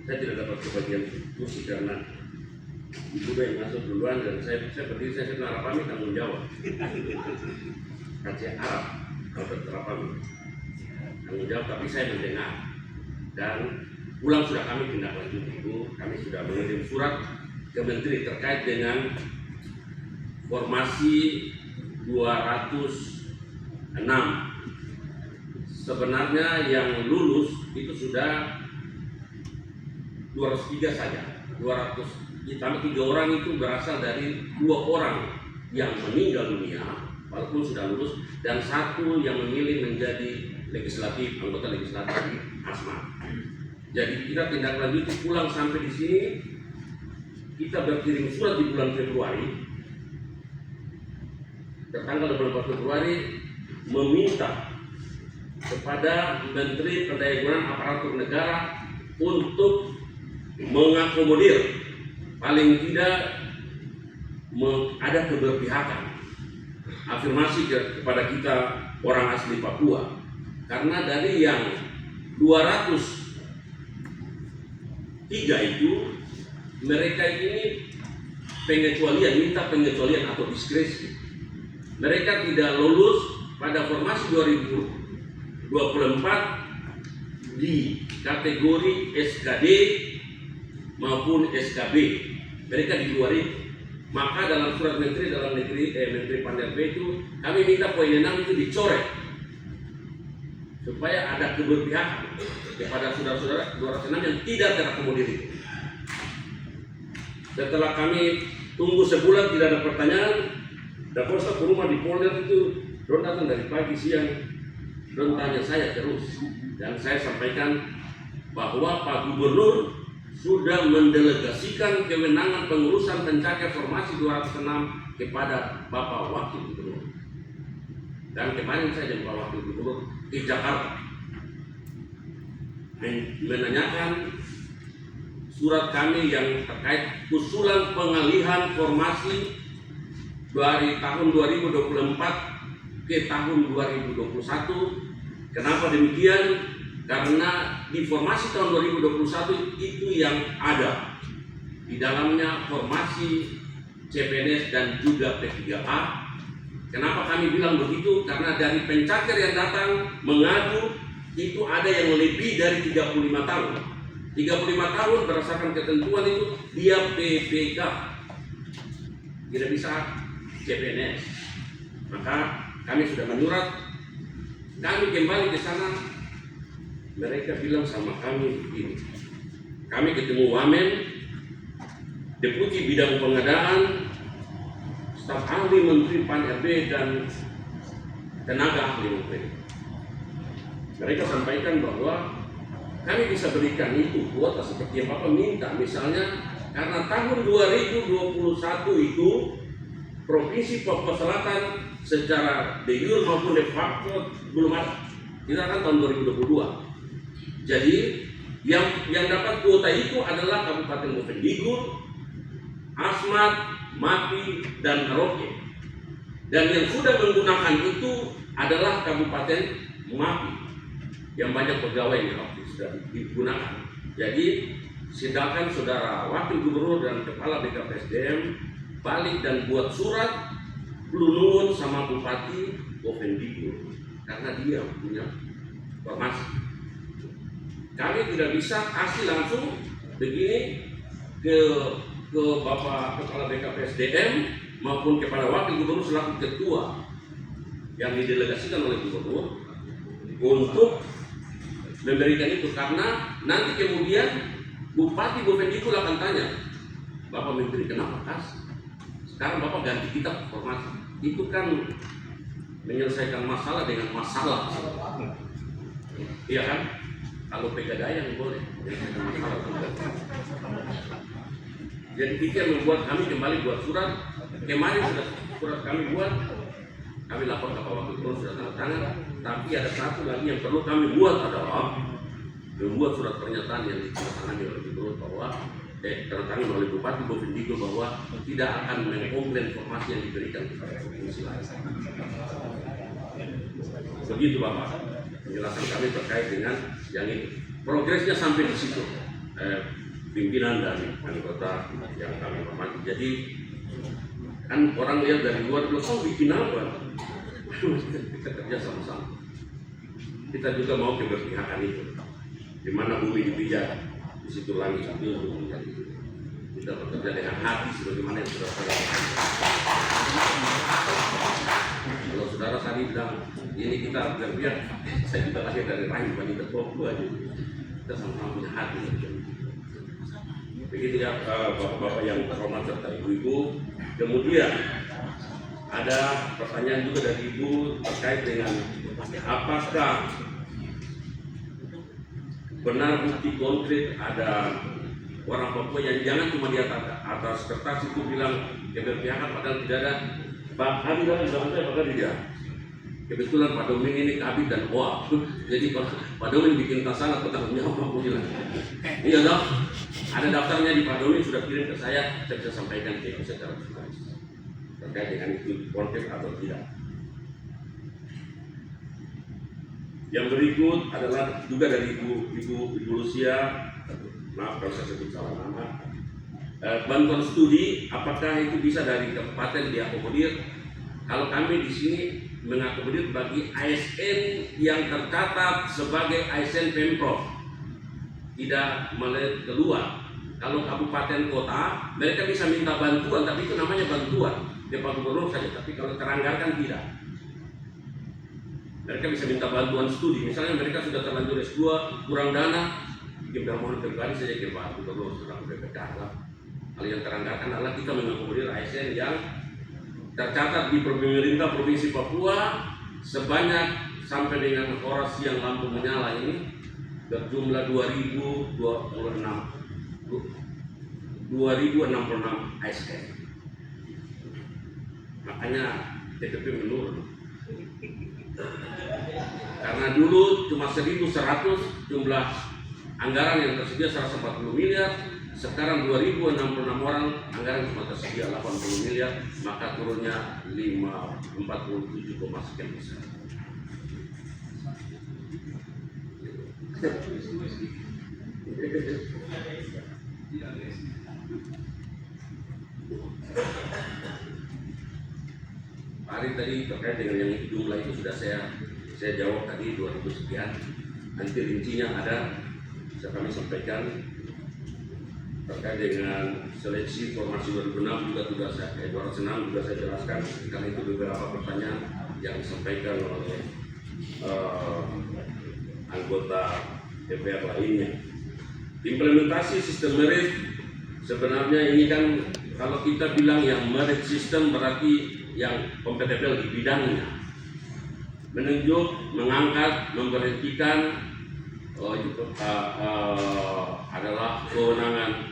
Speaker 7: Saya tidak dapat kebagian kursi karena Ibu yang masuk duluan dan saya berdiri, saya kenal Arab tanggung jawab. Kaca Arab kalau berterapami tanggung jawab, tapi saya mendengar dan pulang sudah kami tindak lanjut Ibu. Kami sudah mengirim surat ke Menteri terkait dengan formasi 206. Sebenarnya yang lulus itu sudah 203 saja. 200 ditambah 3 orang itu berasal dari 2 orang yang meninggal dunia walaupun sudah lulus dan 1 yang memilih menjadi legislatif, anggota legislatif Asmat. Jadi kita tindak lanjuti pulang sampai di sini. Kita berkirim surat di bulan Februari, tertanggal 24 Februari, meminta kepada Menteri Pendayagunaan Aparatur Negara untuk mengakomodir paling tidak ada keberpihakan, afirmasi kepada kita orang asli Papua, karena dari yang 203 itu mereka ini minta pengecualian atau diskresi. Mereka tidak lulus pada formasi 2024 di kategori SKD maupun SKB. Mereka di luar itu. Maka dalam surat Menteri Dalam Negeri Menteri Pan-RB itu kami minta poin 6 itu dicoret supaya ada keberpihakan kepada saudara-saudara 206 yang tidak terakomodir itu. Setelah kami tunggu sebulan tidak ada pertanyaan, Daposa ke rumah di Polder itu, don datang dari pagi siang, don tanya saya terus, dan saya sampaikan bahwa Pak Gubernur sudah mendelegasikan kewenangan pengurusan pencakar formasi 206 kepada Bapak Wakil Gubernur. Dan kemarin saya dan Pak Wakil Gubernur di Jakarta menanyakan surat kami yang terkait usulan pengalihan formasi dari tahun 2024 ke tahun 2021. Kenapa demikian? Karena di formasi tahun 2021 itu yang ada di dalamnya formasi CPNS dan juga P3A. Kenapa kami bilang begitu? Karena dari pencakar yang datang mengadu itu ada yang lebih dari 35 tahun. 35 tahun berdasarkan ketentuan itu dia PPK, tidak bisa CPNS. Maka kami sudah menyurat, kami kembali ke sana, mereka bilang sama kami begini, kami ketemu Wamen, Deputi Bidang Pengadaan, staf ahli Menteri Pan-RB dan tenaga ahli Menteri. Mereka sampaikan bahwa kami bisa berikan itu kuota seperti yang Bapak minta. Misalnya karena tahun 2021 itu Provinsi Papua Selatan secara de jure maupun de facto belum ada. Kita kan tahun 2022. Jadi yang dapat kuota itu adalah Kabupaten Bovendigul, Asmat, Mapi, dan Merauke. Dan yang sudah menggunakan itu adalah Kabupaten Mapi yang banyak pegawainya sudah digunakan. Jadi sedangkan saudara Wakil Gubernur dan Kepala BKPSDM balik dan buat surat Blunungun sama Bupati Bovendigul karena dia punya formasi. Kami tidak bisa kasih langsung begini ke Bapak Kepala BKPSDM maupun kepada Wakil Gubernur selaku ketua yang didelegasikan oleh Gubernur untuk memberikan itu, karena nanti kemudian Bupati Bovendigul akan tanya, Bapak Menteri kenapa kasih? Sekarang Bapak ganti kita formasi. Itu kan menyelesaikan masalah dengan masalah. Iya kan? Kalau pegadaian boleh menyelesaikan masalah. Jadi itu yang membuat kami kembali buat surat. Kemarin sudah surat kami buat, kami lapor ke Pak Wakil Gubernur sudah tanda tangan. Tapi ada satu lagi yang perlu kami buat adalah membuat surat pernyataan yang ditandatangani oleh Gubernur bahwa tanda oleh Bupati Bovendigul bahwa tidak akan mengkomplain informasi yang diberikan kepada provinsi lain. Begitu Bapak penjelasan kami terkait dengan yang ini. Progresnya sampai di situ. Pimpinan dan anggota yang kami hormati. Jadi kan orang lihat dari luar, oh bikin apa? Kita kerja sama-sama. Kita juga mau keberpihakan itu. Di mana bumi dipijak, di situ langit itu. Kita bekerja dengan hati sebagaimana yang sudah saya lakukan. Kalau saudara tadi bilang ini kita berpihak, saya juga lahir dari rahim wanita tua aja. Kita sama-sama punya hati. Begitu ya bapak-bapak yang terhormat serta ibu-ibu. Kemudian ada pertanyaan juga dari ibu terkait dengan apakah benar bukti konkret ada orang Papua yang jangan cuma di atas kertas itu bilang keberpihakan padahal tidak ada. Pak Habib dalam saya bakal tidak. Kebetulan Pak Doming ini Kabit dan Oa. Jadi Pak Doming bikin masalah tentang jawab aku bilang. Iya dong. Ada daftarnya di Pak Doming sudah kirim ke saya bisa sampaikan ke ibu secara pribadi terkait dengan itu konkret atau tidak. Yang berikut adalah juga dari Ibu Lucia. Maaf kalau saya sebut salah nama. Bantuan studi, apakah itu bisa dari kabupaten diakomodir? Kalau kami di sini mengakomodir bagi ASN yang tercatat sebagai ASN Pemprov, tidak melihat keluar. Kalau kabupaten kota, mereka bisa minta bantuan, tapi itu namanya bantuan di Pak Gubernur saja. Tapi kalau teranggarkan tidak. Mereka bisa minta bantuan studi. Misalnya mereka sudah terlanjur S2, kurang dana, bikin permohonan pribadi saja ke Pak Gubernur sudah BPK. Hal yang teranggarkan adalah kita mengakomodir ASN yang tercatat di pemerintah Provinsi Papua sebanyak sampai dengan horas yang lampu menyala ini berjumlah 2066 ASN. Makanya TPP menurun. Karena dulu cuma 1.100 jumlah anggaran yang tersedia 140 miliar, sekarang 2.066 orang anggaran cuma tersedia 80 miliar, maka turunnya 47,sekian%. Hari tadi terkait dengan yang jumlah itu sudah saya jawab tadi 200 sekian. Nanti rincinya ada bisa kami sampaikan terkait dengan seleksi formasi 2006 juga sudah saya 206 juga saya jelaskan karena itu beberapa pertanyaan yang disampaikan oleh anggota DPR lainnya. Implementasi sistem merit sebenarnya ini kan kalau kita bilang yang merit system berarti yang kompatibel di bidangnya, menunjuk, mengangkat, memberhentikan adalah kewenangan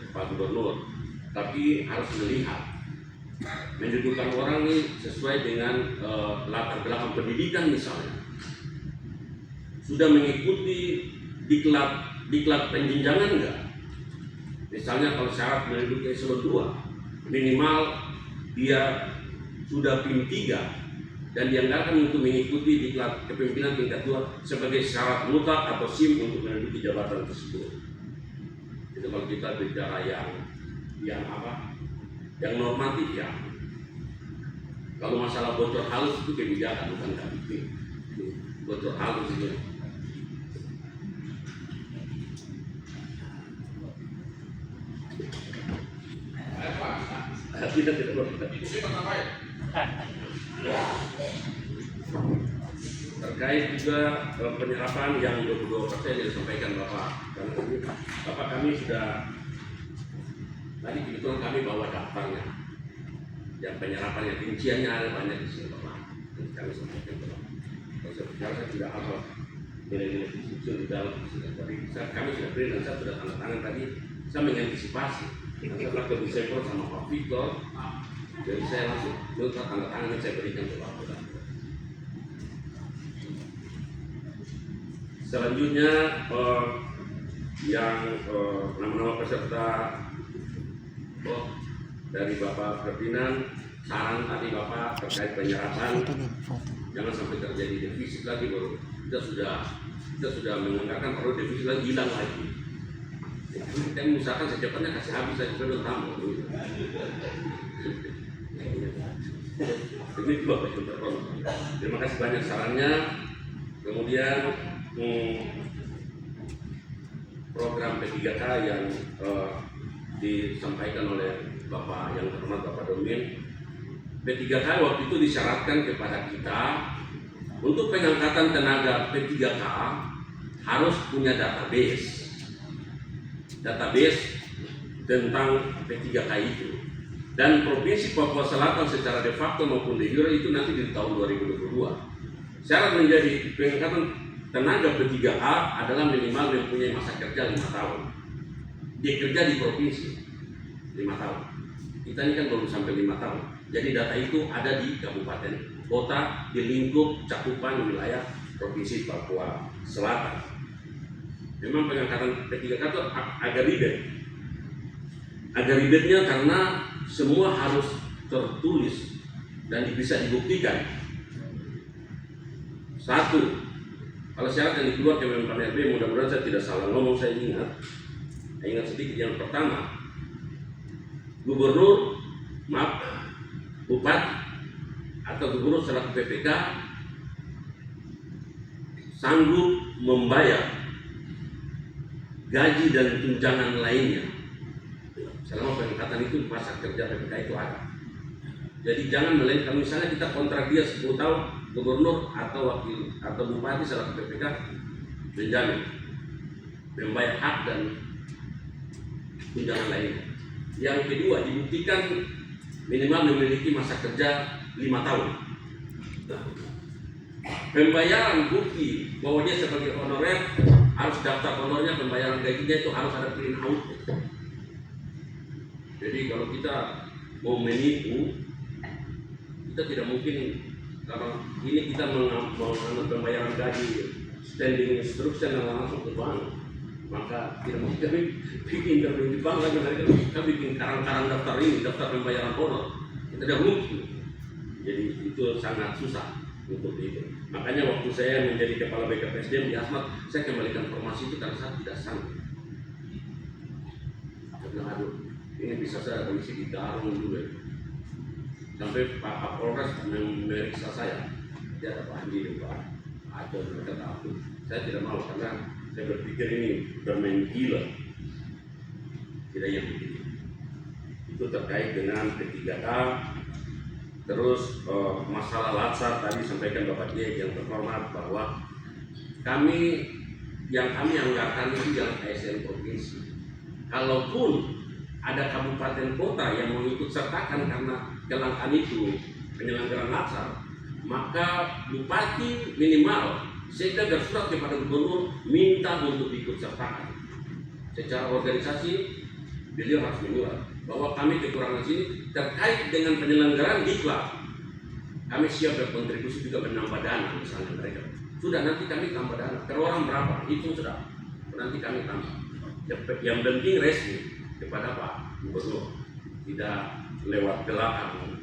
Speaker 7: Pak Gubernur, tapi harus melihat mendudukkan orang ini sesuai dengan latar belakang pendidikan misalnya, sudah mengikuti diklat penjenjangan enggak? Misalnya kalau syarat menduduki eselon 2 minimal dia sudah PIM 3 dan dianggarkan untuk mengikuti diklat kepemimpinan tingkat 2 sebagai syarat mutlak atau SIM untuk menduduki jabatan tersebut. Itu kalau kita bicara yang apa? Yang normatif ya. Kalau masalah bocor halus itu kebijakan bukan kami. Bocor halus itu. Kita tidak berpikir. Terkait juga penyerapan yang 22% yang disampaikan Bapak. Karena Bapak kami sudah tadi kebetulan kami bawa daftarnya. yang penyerapan yang rinciannya ada banyak di sini Bapak. Nanti kami sampaikan Bapak. Kalau saya bicara saya tidak hafal nilai-nilai fisik di dalam fisik, tapi kami sudah beri dan saya sudah tanda tangan tadi. Saya mengantisipasi. Nanti setelah ke Desember sama Pak Victor, jadi saya langsung minta tanda tangan yang saya berikan ke Bapak. Selanjutnya yang nama-nama peserta dari Bapak Ferdinand, saran tadi Bapak terkait penyerapan, jangan sampai terjadi defisit lagi baru kita sudah menganggarkan perlu defisit lagi hilang lagi. Kita mengusahakan secepatnya kasih habis saja sudah tambah. Ini juga Pak Junter. Terima kasih banyak sarannya. Kemudian program P3K yang disampaikan oleh Bapak yang terhormat Bapak Domin. P3K waktu itu disyaratkan kepada kita untuk pengangkatan tenaga P3K harus punya database tentang P3K itu. Dan Provinsi Papua Selatan secara de facto maupun de jure itu nanti di tahun 2022. Syarat menjadi pengangkatan tenaga P3K adalah minimal mempunyai masa kerja 5 tahun. Dia kerja di provinsi 5 tahun. Kita ini kan belum sampai 5 tahun. Jadi data itu ada di kabupaten kota di lingkup cakupan wilayah Provinsi Papua Selatan. Memang pengangkatan P3K itu agak ribet. Agak ribetnya karena semua harus tertulis dan bisa dibuktikan. Satu, kalau syarat yang dikeluarkan Kemenpan RB, mudah-mudahan saya tidak salah ngomong, saya ingat sedikit. Yang pertama, bupati atau gubernur selaku PPK sanggup membayar gaji dan tunjangan lainnya selama pengangkatan itu masa kerja PPK itu ada. Jadi jangan melainkan misalnya kita kontrak dia 10 tahun, gubernur atau wakil atau bupati selaku PPK menjamin membayar hak dan tunjangan lainnya. Yang kedua, dibuktikan minimal memiliki masa kerja 5 tahun. Pembayaran bukti bahwa dia sebagai honorer harus daftar honornya, pembayaran gajinya itu harus ada print out. Jadi kalau kita mau menipu, kita tidak mungkin, karena ini kita mengambil pembayaran gaji standing instruction yang langsung ke bank, maka tidak mungkin kami bikin intervensi bank lagi, kita bikin karang-karang daftar ini, daftar pembayaran honor, kita tidak mungkin. Jadi itu sangat susah untuk itu. Makanya waktu saya menjadi kepala BKPSDM di Asmat, saya kembalikan formasi itu karena saya tidak sanggup. Saya bilang, aduh, ini bisa saya kondisi di Darung dulu ya. Sampai Pak Kapolres memeriksa saya, dia ada Pak Andi, Pak Aco, mereka takut. Saya tidak mau karena saya berpikir ini bermain gila. Tidak yang begitu. Itu terkait dengan P3K. Terus masalah latsar tadi sampaikan Bapak Diek yang terhormat bahwa kami anggarkan itu jalan ASN provinsi. Kalaupun ada kabupaten kota yang mengikut sertakan karena kelangkaan itu penyelenggaraan latsar, maka bupati minimal saya bersurat kepada gubernur minta untuk diikut sertakan. Secara organisasi beliau harus menyurat bahwa kami kekurangan sini terkait dengan penyelenggaraan diklat. Kami siap berkontribusi juga menambah dana misalnya mereka. Sudah nanti kami tambah dana. Per orang berapa? Itu sudah. Nanti kami tambah. Yang penting resmi kepada Pak Gubernur, tidak lewat belakang.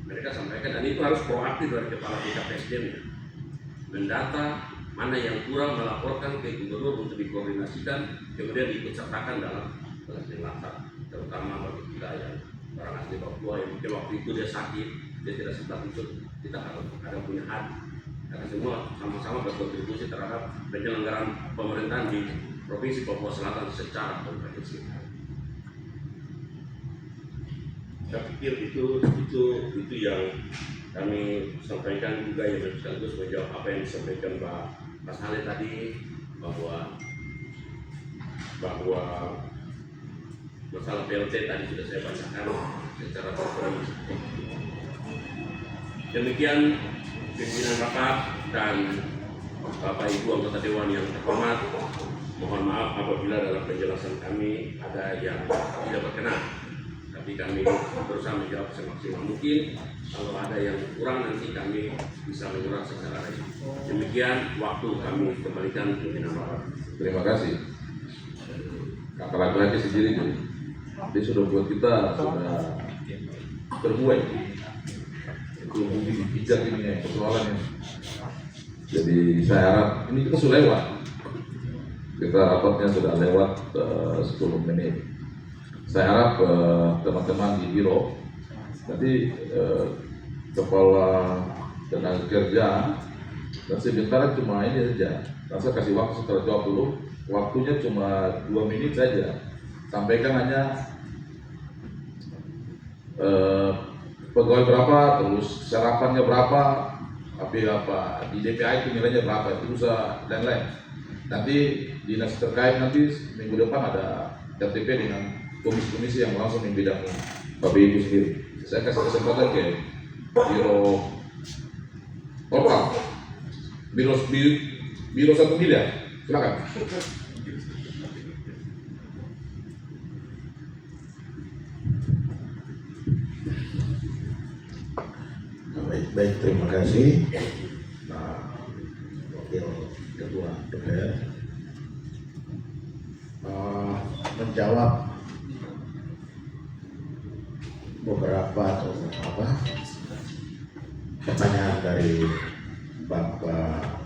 Speaker 7: Mereka sampaikan dan itu harus proaktif dari kepala BKPSDM ya. Mendata mana yang kurang, melaporkan ke Gubernur untuk dikoordinasikan, kemudian diikut sertakan dalam latar, terutama bagi kita yang orang asli Papua yang mungkin waktu itu dia sakit, dia tidak sempat ikut, kita harus ada punya hati. Karena semua sama-sama berkontribusi terhadap penyelenggaraan pemerintahan di Provinsi Papua Selatan secara komprehensif. Saya pikir itu yang kami sampaikan juga yang sekaligus menjawab apa yang disampaikan Pak Saleh tadi bahwa masalah PLT tadi sudah saya bacakan secara terperinci. Demikian pimpinan rapat dan Bapak Ibu anggota Dewan yang terhormat, mohon maaf apabila dalam penjelasan kami ada yang tidak berkenan. Tapi kami berusaha menjawab semaksimal mungkin. Kalau ada yang kurang nanti kami bisa menguras secara lain. Demikian waktu kami kembalikan pimpinan rapat.
Speaker 2: Terima kasih. Kakak laki-laki sendiri dia sudah buat kita sudah terbuai. Itu mungkin dipijak ini ya persoalannya. Jadi saya harap ini kita sudah lewat. Kita rapatnya sudah lewat 10 menit. Saya harap teman-teman di biro nanti kepala tenaga kerja dan sebentar cuma ini saja. Dan saya kasih waktu setelah jawab dulu. Waktunya cuma 2 menit saja. Sampaikan hanya pegawai berapa, terus sarapannya berapa, tapi apa di DPA itu nilainya berapa, itu bisa lain-lain. Nanti dinas terkait nanti minggu depan ada RTP dengan komisi-komisi yang langsung membidangi Bapak Ibu sendiri. Saya kasih kesempatan ke biro total, biro 1 miliar, silakan.
Speaker 6: Baik, terima kasih. Nah, Wakil Ketua DPR menjawab beberapa pertanyaan dari Bapak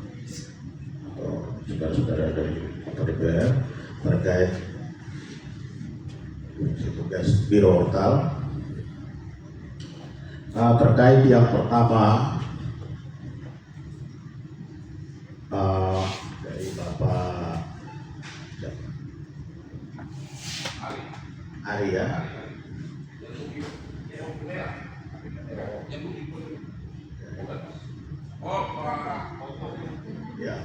Speaker 6: atau saudara-saudara dari Bapak DPR terkait fungsi tugas Biro Ortal. Terkait yang pertama dari Bapak Ari ya. Ya,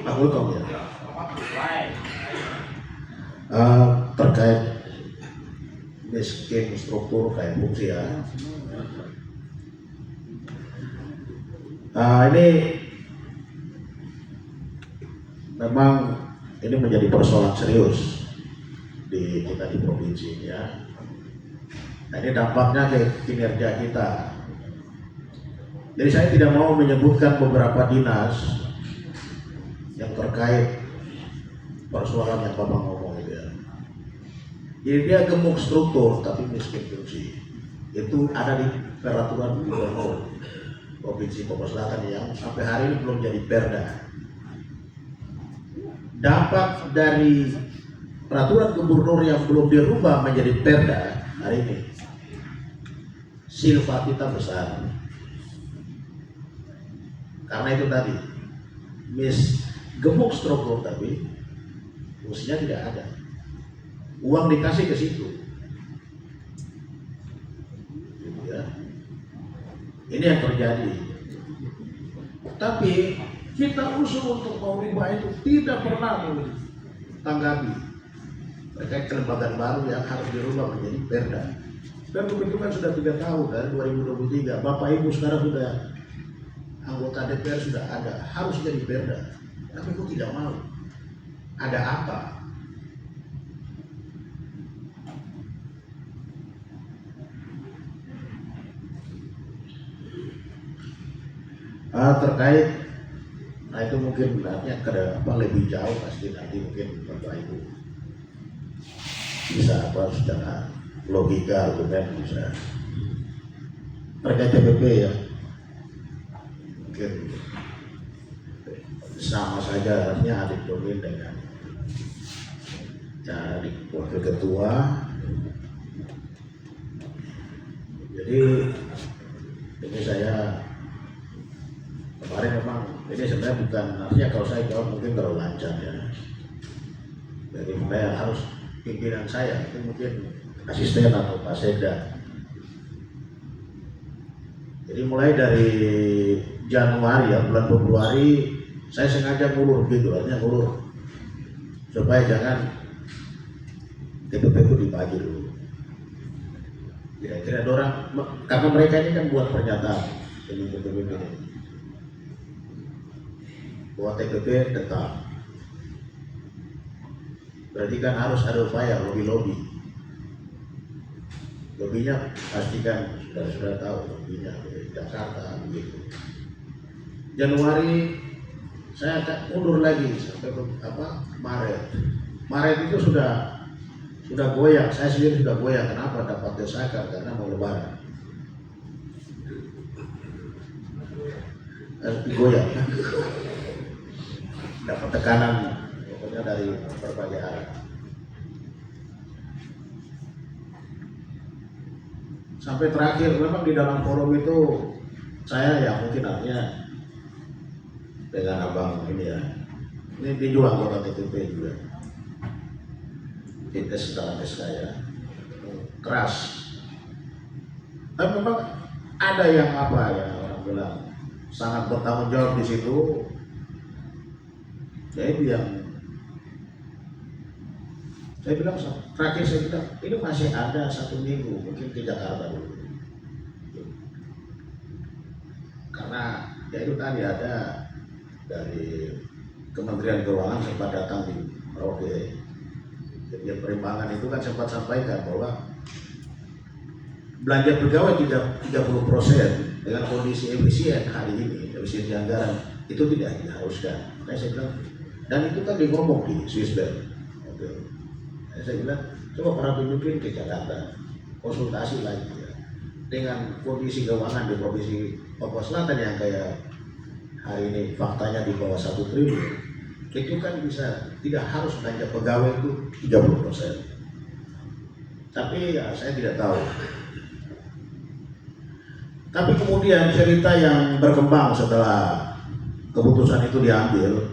Speaker 6: Pak Gultom ya. Terkait miskin struktur kayak fungsi ya. Ini memang ini menjadi persoalan serius di kita di provinsi ya. Nah, ini dampaknya ke kinerja kita. Jadi saya tidak mau menyebutkan beberapa dinas yang terkait persoalan yang Bapak ngomong itu ya. Jadi dia gemuk struktur tapi miskin fungsi. Itu ada di peraturan gubernur Provinsi Papua Selatan yang sampai hari ini belum jadi perda. Dampak dari peraturan gubernur yang belum dirubah menjadi perda hari ini, silva kita besar. Karena itu tadi, gemuk struktur tapi fungsinya tidak ada. Uang dikasih ke situ, gitu ya. Ini yang terjadi. Tapi kita usul untuk merubah itu tidak pernah tanggapi terkait kelembagaan baru yang harus dirubah menjadi perda. Dan begitu kan sudah 3 tahun dari 2023. Bapak Ibu sekarang sudah anggota DPR sudah ada, harus jadi perda. Tapi kok tidak mau? Ada apa? Terkait, nah itu mungkin artinya lebih jauh pasti nanti mungkin Bapak Ibu bisa secara logika argumen bisa terkait TPP ya, mungkin sama saja artinya adik domin dengan adik wakil ketua. Jadi ini saya kemarin memang ini sebenarnya bukan, artinya kalau saya jawab mungkin terlalu lancar ya. Jadi saya harus pimpinan saya itu mungkin asisten atau Pak Sekda. Jadi mulai dari Januari ya, bulan Februari saya sengaja ngulur gitu, artinya ngulur supaya jangan TPP itu dibagi dulu. Kira-kira ada orang, karena mereka ini kan buat pernyataan ini TPP ini, bahwa TPP tetap. Berarti kan harus ada upaya lobby-lobby. Lobbynya pastikan sudah tahu lobbynya di Jakarta begitu. Januari saya akan mundur lagi sampai Maret. Maret itu sudah goyang. Saya sendiri sudah goyang. Kenapa? Dapat desakan karena mau lebaran. Goyang. Dapat tekanan pokoknya dari berbagai arah. Sampai terakhir memang di dalam forum itu saya ya mungkin artinya dengan abang ini ya, ini juga anggota TPP juga, kita setelah saya keras, tapi memang ada yang apa ya orang bilang sangat bertanggung jawab di situ, ya itu yang saya bilang terakhir saya bilang ini masih ada 1 minggu mungkin ke Jakarta dulu, karena ya itu tadi ada dari Kementerian Keuangan sempat datang di Merauke. Jadi perimbangan itu kan sempat sampaikan bahwa belanja pegawai 30% dengan kondisi efisien hari ini, efisiensi anggaran itu tidak diharuskan. Makanya saya bilang, dan itu kan ngomong di Swiss Bank. Saya bilang, coba para pemimpin ke Jakarta, konsultasi lagi ya, dengan kondisi keuangan di Provinsi Papua Selatan yang kayak hari ini faktanya di bawah 1 triliun, itu kan bisa tidak harus belanja pegawai itu 30%. Tapi ya saya tidak tahu. Tapi kemudian cerita yang berkembang setelah keputusan itu diambil,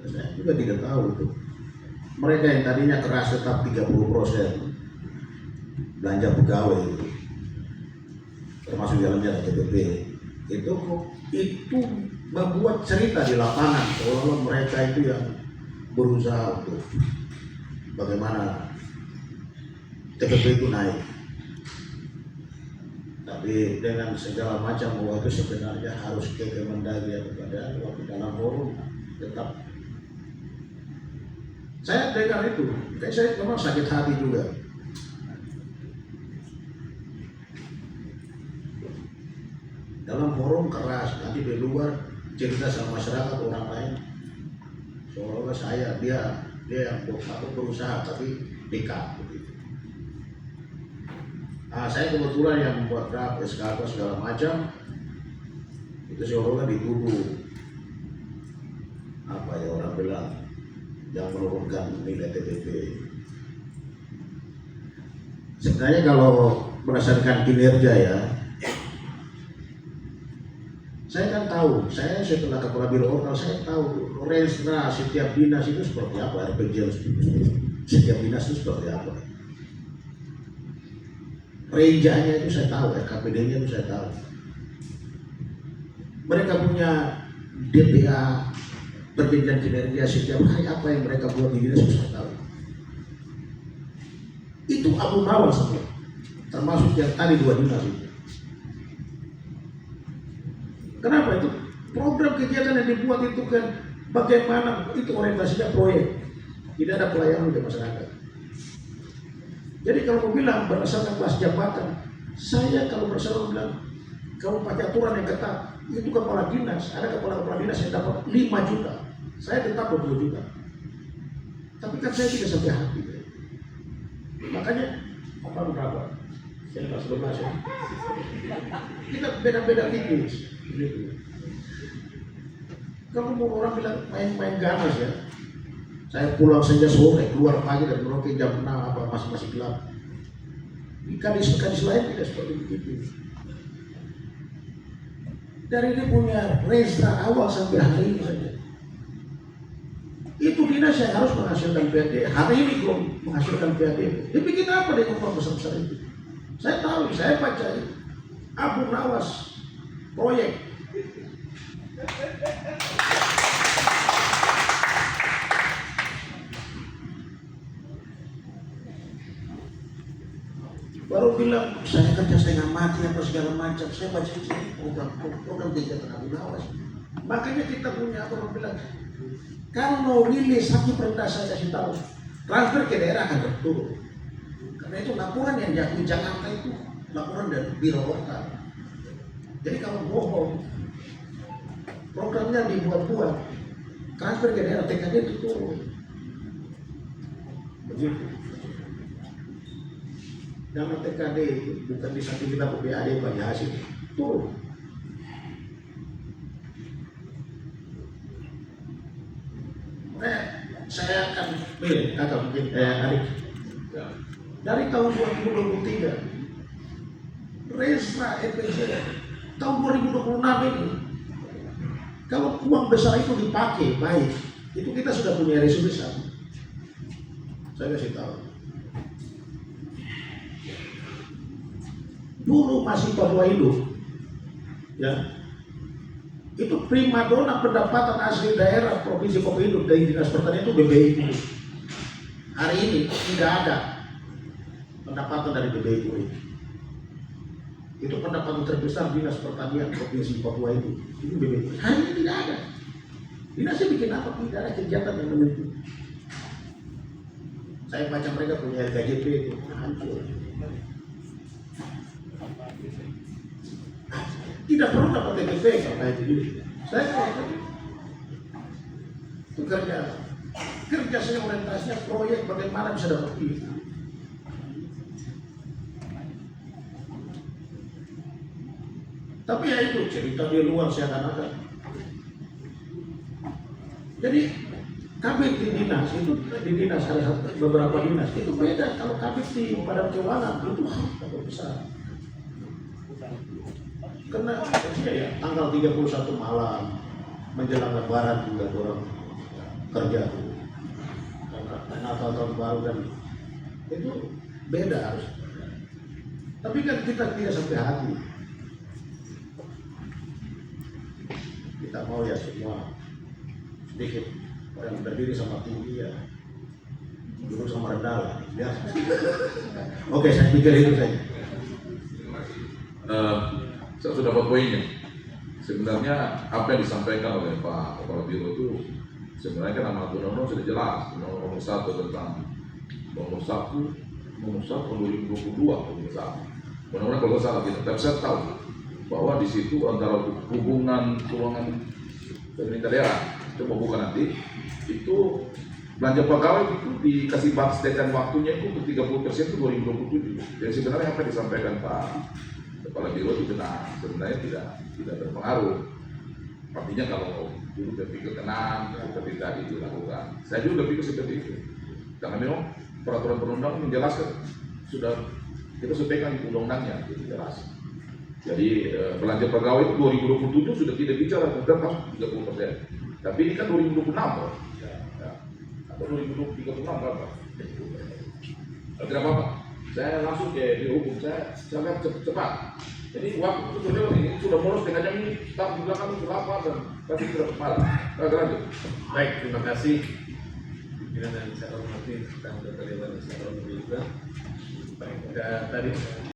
Speaker 6: saya juga tidak tahu itu. Mereka yang tadinya keras tetap 30% belanja pegawai itu, termasuk dalamnya TPP, itu membuat cerita di lapangan seolah-olah mereka itu yang berusaha untuk bagaimana TPP itu naik. Tapi dengan segala macam bahwa itu sebenarnya harus ke Kemendagri atau pada waktu dalam forum tetap. Saya dengar itu, kayak saya memang sakit hati juga. Dalam forum keras, nanti di luar cerita sama masyarakat orang lain, seolah-olah dia yang berusaha tapi dekat begitu. Saya kebetulan yang membuat draft SK segala macam, itu seolah-olah dituduh apa ya orang bilang yang menurunkan nilai TPP. Sebenarnya kalau berdasarkan kinerja ya, saya kan tahu, saya setelah kepala biro ormal saya tahu renstra setiap dinas itu seperti apa, RPJ setiap dinas itu seperti apa. Range-nya itu saya tahu, RKPD-nya itu saya tahu. Mereka punya DPA, perjanjian kinerja setiap hari apa yang mereka buat di dinas itu saya tahu. Itu Abu Nawal semua, termasuk yang tadi 2 dinas itu. Kenapa itu? Program kegiatan yang dibuat itu kan bagaimana itu orientasinya proyek, tidak ada pelayanan ke masyarakat. Jadi kalau mau bilang berdasarkan kelas jabatan, saya kalau bersama bilang kamu pakai aturan yang ketat, itu kepala dinas, ada kepala dinas yang dapat 5 juta, saya tetap 20 juta. Tapi kan saya tidak sampai hati. Makanya apa berapa? Saya nggak 11 ya. Kita beda-beda tipis. Gitu. Kalau mau orang bilang main ganas ya, saya pulang saja sore, keluar pagi dari Merauke jam 6 apa masih gelap. Di kadis lain tidak seperti begitu. Dari dia punya renstra awal sampai hari ini saja. Itu dinas yang harus menghasilkan PAD. Hari ini belum menghasilkan PAD. Dia bikin apa dengan uang besar-besar itu? Saya tahu, saya baca itu. Abu Nawas proyek. baru bilang saya kerja setengah mati apa segala macam, saya baca ini program kegiatan Abu Nawas. Makanya kita punya orang bilang kalau mau rilis satu perintah saya kasih tahu, transfer ke daerah akan turun. Karena itu laporan yang di Jakarta itu laporan dari biro lokal. Jadi kalau bohong, programnya dibuat-buat, transfer ke daerah TKD itu turun. Begitu. Dana TKD itu bukan di samping kita PPAD bagi hasil turun. Saya akan pilih kakak mungkin Arik. Dari tahun 2023 Resra EPJ tahun 2026 ini kalau uang besar itu dipakai baik, itu kita sudah punya resolusi satu. Saya kasih tahu. Dulu masih Papua hidup, ya, itu primadona pendapatan asli daerah provinsi Papua hidup dari dinas pertanian itu BBI Puri. Hari ini tidak ada pendapatan dari BBI Puri. Itu pendapatan terbesar dinas pertanian provinsi Papua itu BBI Puri. Hari ini tidak ada. Dinasnya bikin apa? Tidak ada kegiatan yang menentu. Saya baca mereka punya LKJP itu hancur. Tidak perlu dapat TGP karena itu. Saya itu kerja saya orientasinya proyek bagaimana bisa dapat duit. Tapi ya itu cerita di luar saya akan. Jadi kabit di dinas itu di dinas ada beberapa dinas itu beda. Kalau kabit di Badan Keuangan itu sangat besar. Karena ya, tanggal 31 malam menjelang Lebaran juga orang kerja tuh. Karena Natal tahun baru kan itu beda harus. Tapi kan kita tidak sampai hati. Kita mau ya semua sedikit yang berdiri sama tinggi ya, dulu sama rendah lah. Ya. Oke, saya pikir itu saja.
Speaker 2: Saya sudah dapat poinnya. Sebenarnya apa yang disampaikan oleh Pak Kepala Biro itu sebenarnya kan amanat undang-undang sudah jelas. Nomor 1 tentang nomor 1 tahun 2022 Mudah-mudahan kalau salah tidak. Tapi saya tahu bahwa di situ antara hubungan keuangan pemerintah daerah coba buka nanti itu belanja pegawai itu dikasih batas waktunya itu ke 30% itu 2027. Jadi sebenarnya apa yang disampaikan Pak Kepala Biro itu benar, sebenarnya tidak berpengaruh. Artinya kalau dulu berpikir tenang, seperti tadi dilakukan. Saya juga berpikir seperti itu. Karena memang peraturan perundang menjelaskan sudah kita sampaikan di undang-undangnya itu jelas. Jadi belanja pegawai itu 2027 sudah tidak bicara tentang 30%. Tapi ini kan 2026 loh. Ya. Atau 2036 berapa? Tidak apa-apa. Saya langsung ke biro hukum, saya lihat cepat. Jadi waktu itu sudah lewat ini, sudah bolos setengah jam ini, staff di belakang itu lapar dan pasti tidak malam. Lanjut.
Speaker 8: Baik, terima kasih. Pimpinan yang saya hormati, dan Dr. Dewan yang saya hormati juga. Baik, tadi